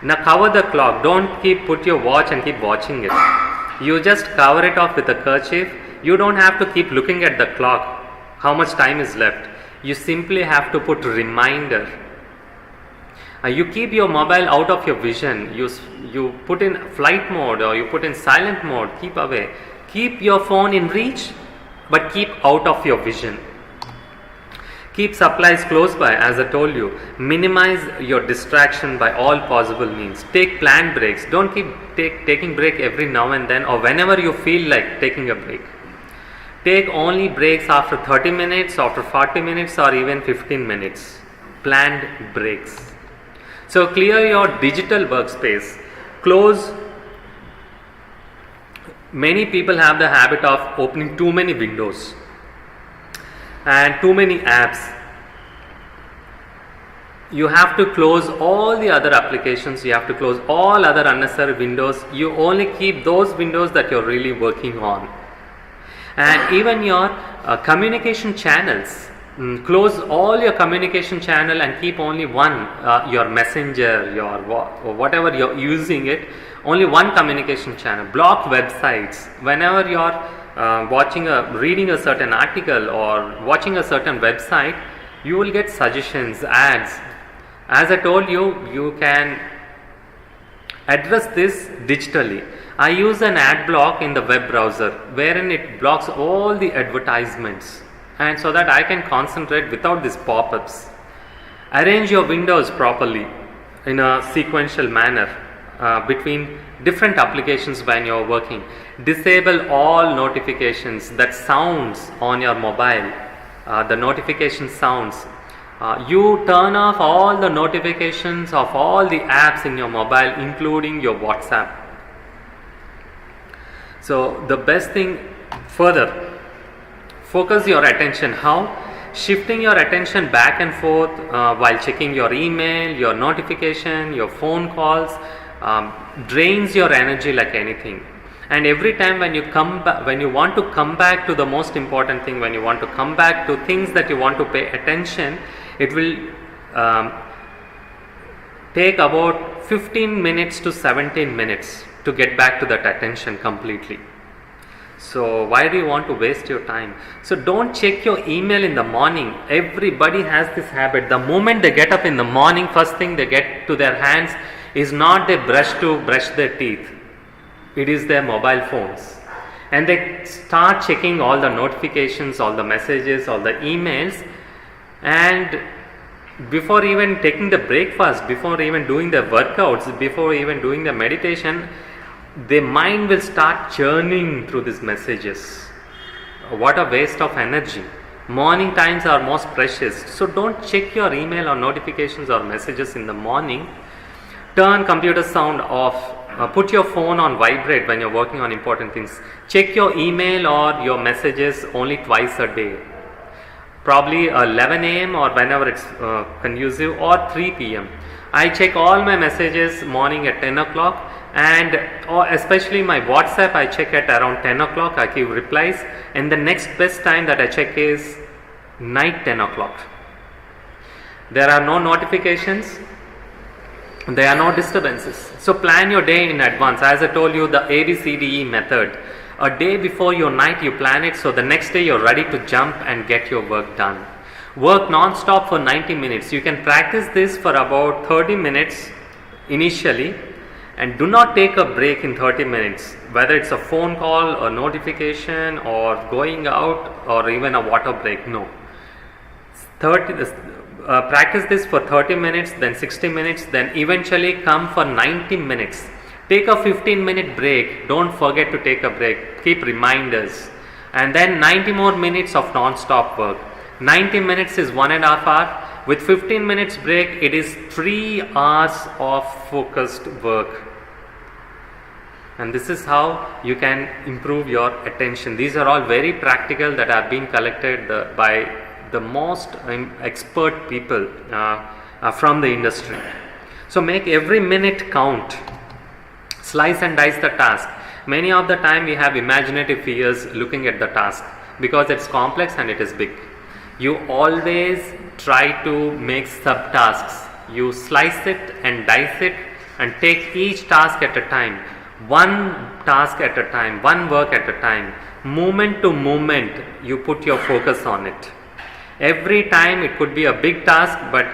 [SPEAKER 1] Now cover the clock. Don't put your watch and keep watching it. You just cover it off with a kerchief. You don't have to keep looking at the clock, how much time is left. You simply have to put a reminder. You keep your mobile out of your vision. You put in flight mode or you put in silent mode. Keep away. Keep your phone in reach, but keep out of your vision. Keep supplies close by, as I told you. Minimize your distraction by all possible means. Take planned breaks. Don't keep taking break every now and then or whenever you feel like taking a break. Take only breaks after 30 minutes, after 40 minutes or even 15 minutes. Planned breaks. So clear your digital workspace. Close. Many people have the habit of opening too many windows and too many apps. You have to close all the other applications. You have to close all other unnecessary windows. You only keep those windows that you're really working on. And even your communication channels. Close all your communication channel and keep only one, your messenger, your whatever you're using it, only one communication channel. Block websites. Whenever you're reading a certain article or watching a certain website, you will get suggestions, ads. As I told you, you can address this digitally. I use an ad block in the web browser wherein it blocks all the advertisements, and so that I can concentrate without these pop-ups. Arrange your windows properly in a sequential manner between different applications when you are working. Disable all notifications, that sounds on your mobile, the notification sounds. You turn off all the notifications of all the apps in your mobile, including your WhatsApp. So the best thing further, focus your attention. How? Shifting your attention back and forth while checking your email, your notification, your phone calls drains your energy like anything. And every time when you when you want to come back to the most important thing, when you want to come back to things that you want to pay attention, it will take about 15 minutes to 17 minutes to get back to that attention completely. So why do you want to waste your time? So don't check your email in the morning. Everybody has this habit. The moment they get up in the morning, first thing they get to their hands is not their brush to brush their teeth. It is their mobile phones. And they start checking all the notifications, all the messages, all the emails, and before even taking the breakfast, before even doing the workouts, before even doing the meditation, their mind will start churning through these messages. What a waste of energy. Morning times are most precious. So don't check your email or notifications or messages in the morning. Turn computer sound off. Put your phone on vibrate when you're working on important things. Check your email or your messages only twice a day. Probably 11 a.m. or whenever it's conducive, or 3 p.m. I check all my messages morning at 10 o'clock, and especially my WhatsApp I check at around 10 o'clock. I give replies, and the next best time that I check is night 10 o'clock. There are no notifications. There are no disturbances. So plan your day in advance. As I told you, the ABCDE method. A day before your night you plan it, so the next day you're ready to jump and get your work done. Work non-stop for 90 minutes. You can practice this for about 30 minutes initially, and do not take a break in 30 minutes, whether it's a phone call, a notification, or going out, or even a water break. No. Practice this for 30 minutes, then 60 minutes, then eventually come for 90 minutes. Take a 15-minute break. Don't forget to take a break. Keep reminders. And then 90 more minutes of non-stop work. 90 minutes is 1.5 hours. With 15 minutes break, it is 3 hours of focused work. And this is how you can improve your attention. These are all very practical that have been collected by the most expert people from the industry. So make every minute count. Slice and dice the task. Many of the time we have imaginative fears looking at the task because it's complex and it is big. You always try to make subtasks. You slice it and dice it and take each task at a time. One task at a time, one work at a time. Moment to moment you put your focus on it. Every time it could be a big task, but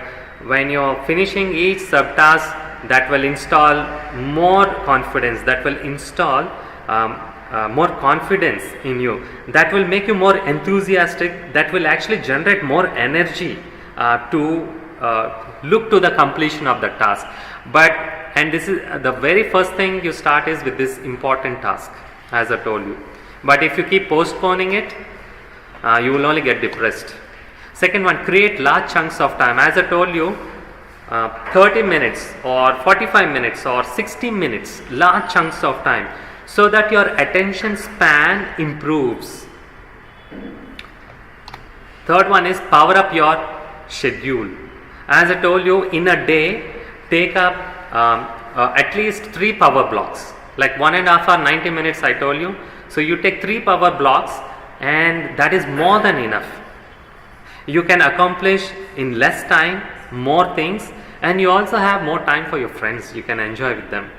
[SPEAKER 1] when you're finishing each subtask, that will install more confidence, that will install more confidence in you, that will make you more enthusiastic, that will actually generate more energy to look to the completion of the task. And this is the very first thing you start is with this important task, as I told you. But if you keep postponing it, you will only get depressed. Second one, create large chunks of time. As I told you, 30 minutes or 45 minutes or 60 minutes, large chunks of time, so that your attention span improves. Third one is power up your schedule. As I told you, in a day, take up at least 3 power blocks, like 1.5 hour, 90 minutes I told you. So you take 3 power blocks, and that is more than enough. You can accomplish in less time more things, and you also have more time for your friends. You can enjoy with them.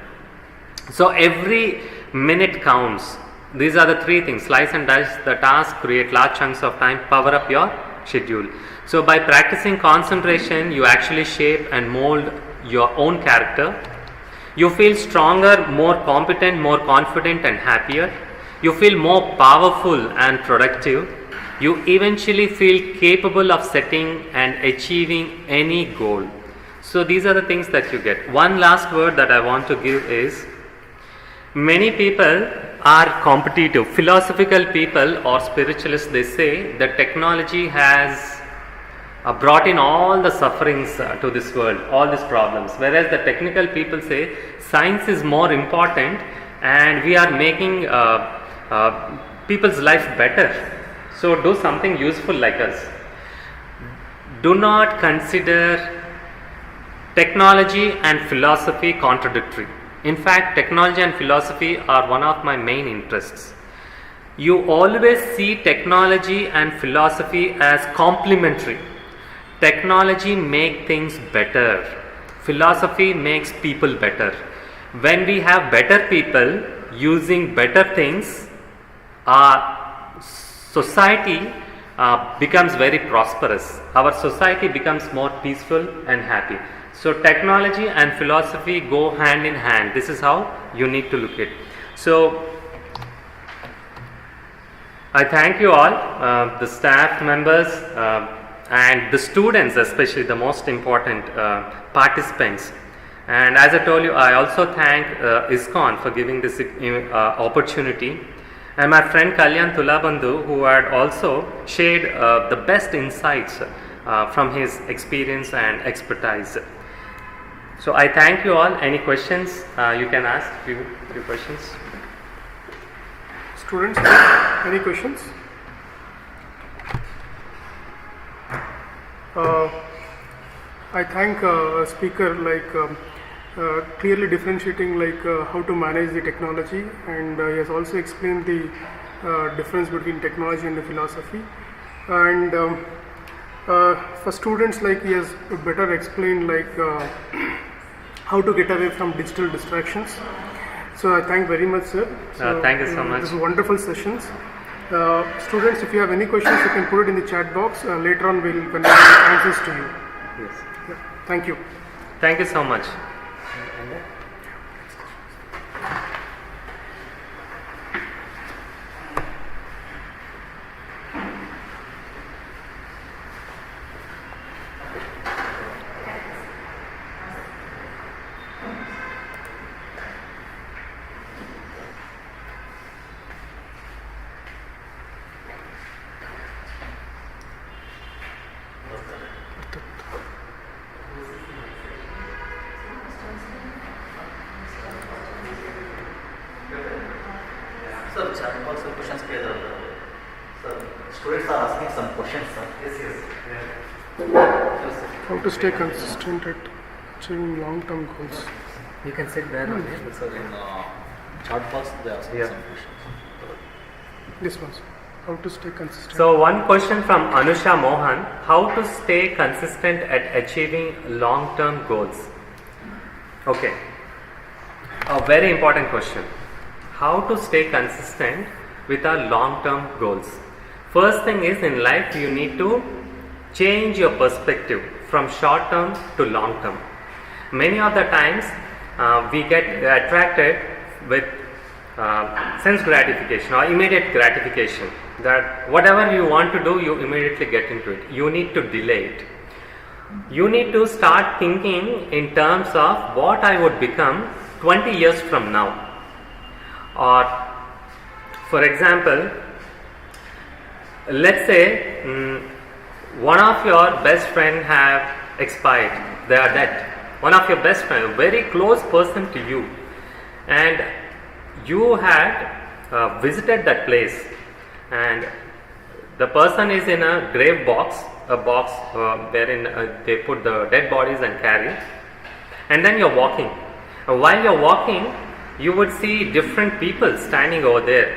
[SPEAKER 1] So every minute counts. These are the 3 things: slice and dice the task, create large chunks of time, power up your schedule. So by practicing concentration, you actually shape and mold your own character. You feel stronger, more competent, more confident and happier. You feel more powerful and productive. You eventually feel capable of setting and achieving any goal. So these are the things that you get. One last word that I want to give is, many people are competitive. Philosophical people or spiritualists, they say that technology has brought in all the sufferings to this world, all these problems. Whereas the technical people say science is more important and we are making people's life better. So do something useful like us. Do not consider technology and philosophy contradictory. In fact, technology and philosophy are one of my main interests. You always see technology and philosophy as complementary. Technology makes things better. Philosophy makes people better. When we have better people using better things, our society becomes very prosperous. Our society becomes more peaceful and happy. So technology and philosophy go hand in hand. This is how you need to look at it. So I thank you all, the staff members and the students, especially the most important participants. And as I told you, I also thank ISKCON for giving this opportunity, and my friend Kalyan Tulabandhu, who had also shared the best insights from his experience and expertise. So I thank you all. Any questions? You can ask few questions.
[SPEAKER 2] Students, any questions? I thank speaker clearly differentiating how to manage the technology, and he has also explained the difference between technology and the philosophy. And for students, he has better explained how to get away from digital distractions. So I thank very much, sir. So,
[SPEAKER 1] thank you so much.
[SPEAKER 2] This is wonderful sessions. Students, if you have any questions, you can put it in the chat box. Later on, we will convey the answers to you.
[SPEAKER 1] Yes.
[SPEAKER 2] Yeah. Thank you.
[SPEAKER 1] Thank you so much.
[SPEAKER 5] Sir, chat box में questions किया जा रहा है. Sir, students are asking some questions, sir. Yes.
[SPEAKER 2] How to stay consistent at achieving long-term goals.
[SPEAKER 1] You can sit there.
[SPEAKER 5] In chat box, they are asking
[SPEAKER 1] Yeah.
[SPEAKER 5] some questions.
[SPEAKER 2] This one, sir. How to stay consistent.
[SPEAKER 1] So one question from Anusha Mohan: how to stay consistent at achieving long-term goals? Okay, a very important question. How to stay consistent with our long-term goals? First thing is, in life you need to change your perspective from short-term to long-term. Many of the times we get attracted with sense gratification or immediate gratification, that whatever you want to do, you immediately get into it. You need to delay it. You need to start thinking in terms of what I would become 20 years from now. Or for example, let's say one of your best friend have expired, they are dead. One of your best friend, a very close person to you, and you had visited that place, and the person is in a grave box, a box wherein they put the dead bodies and carry, and then you're walking. While you're walking, you would see different people standing over there.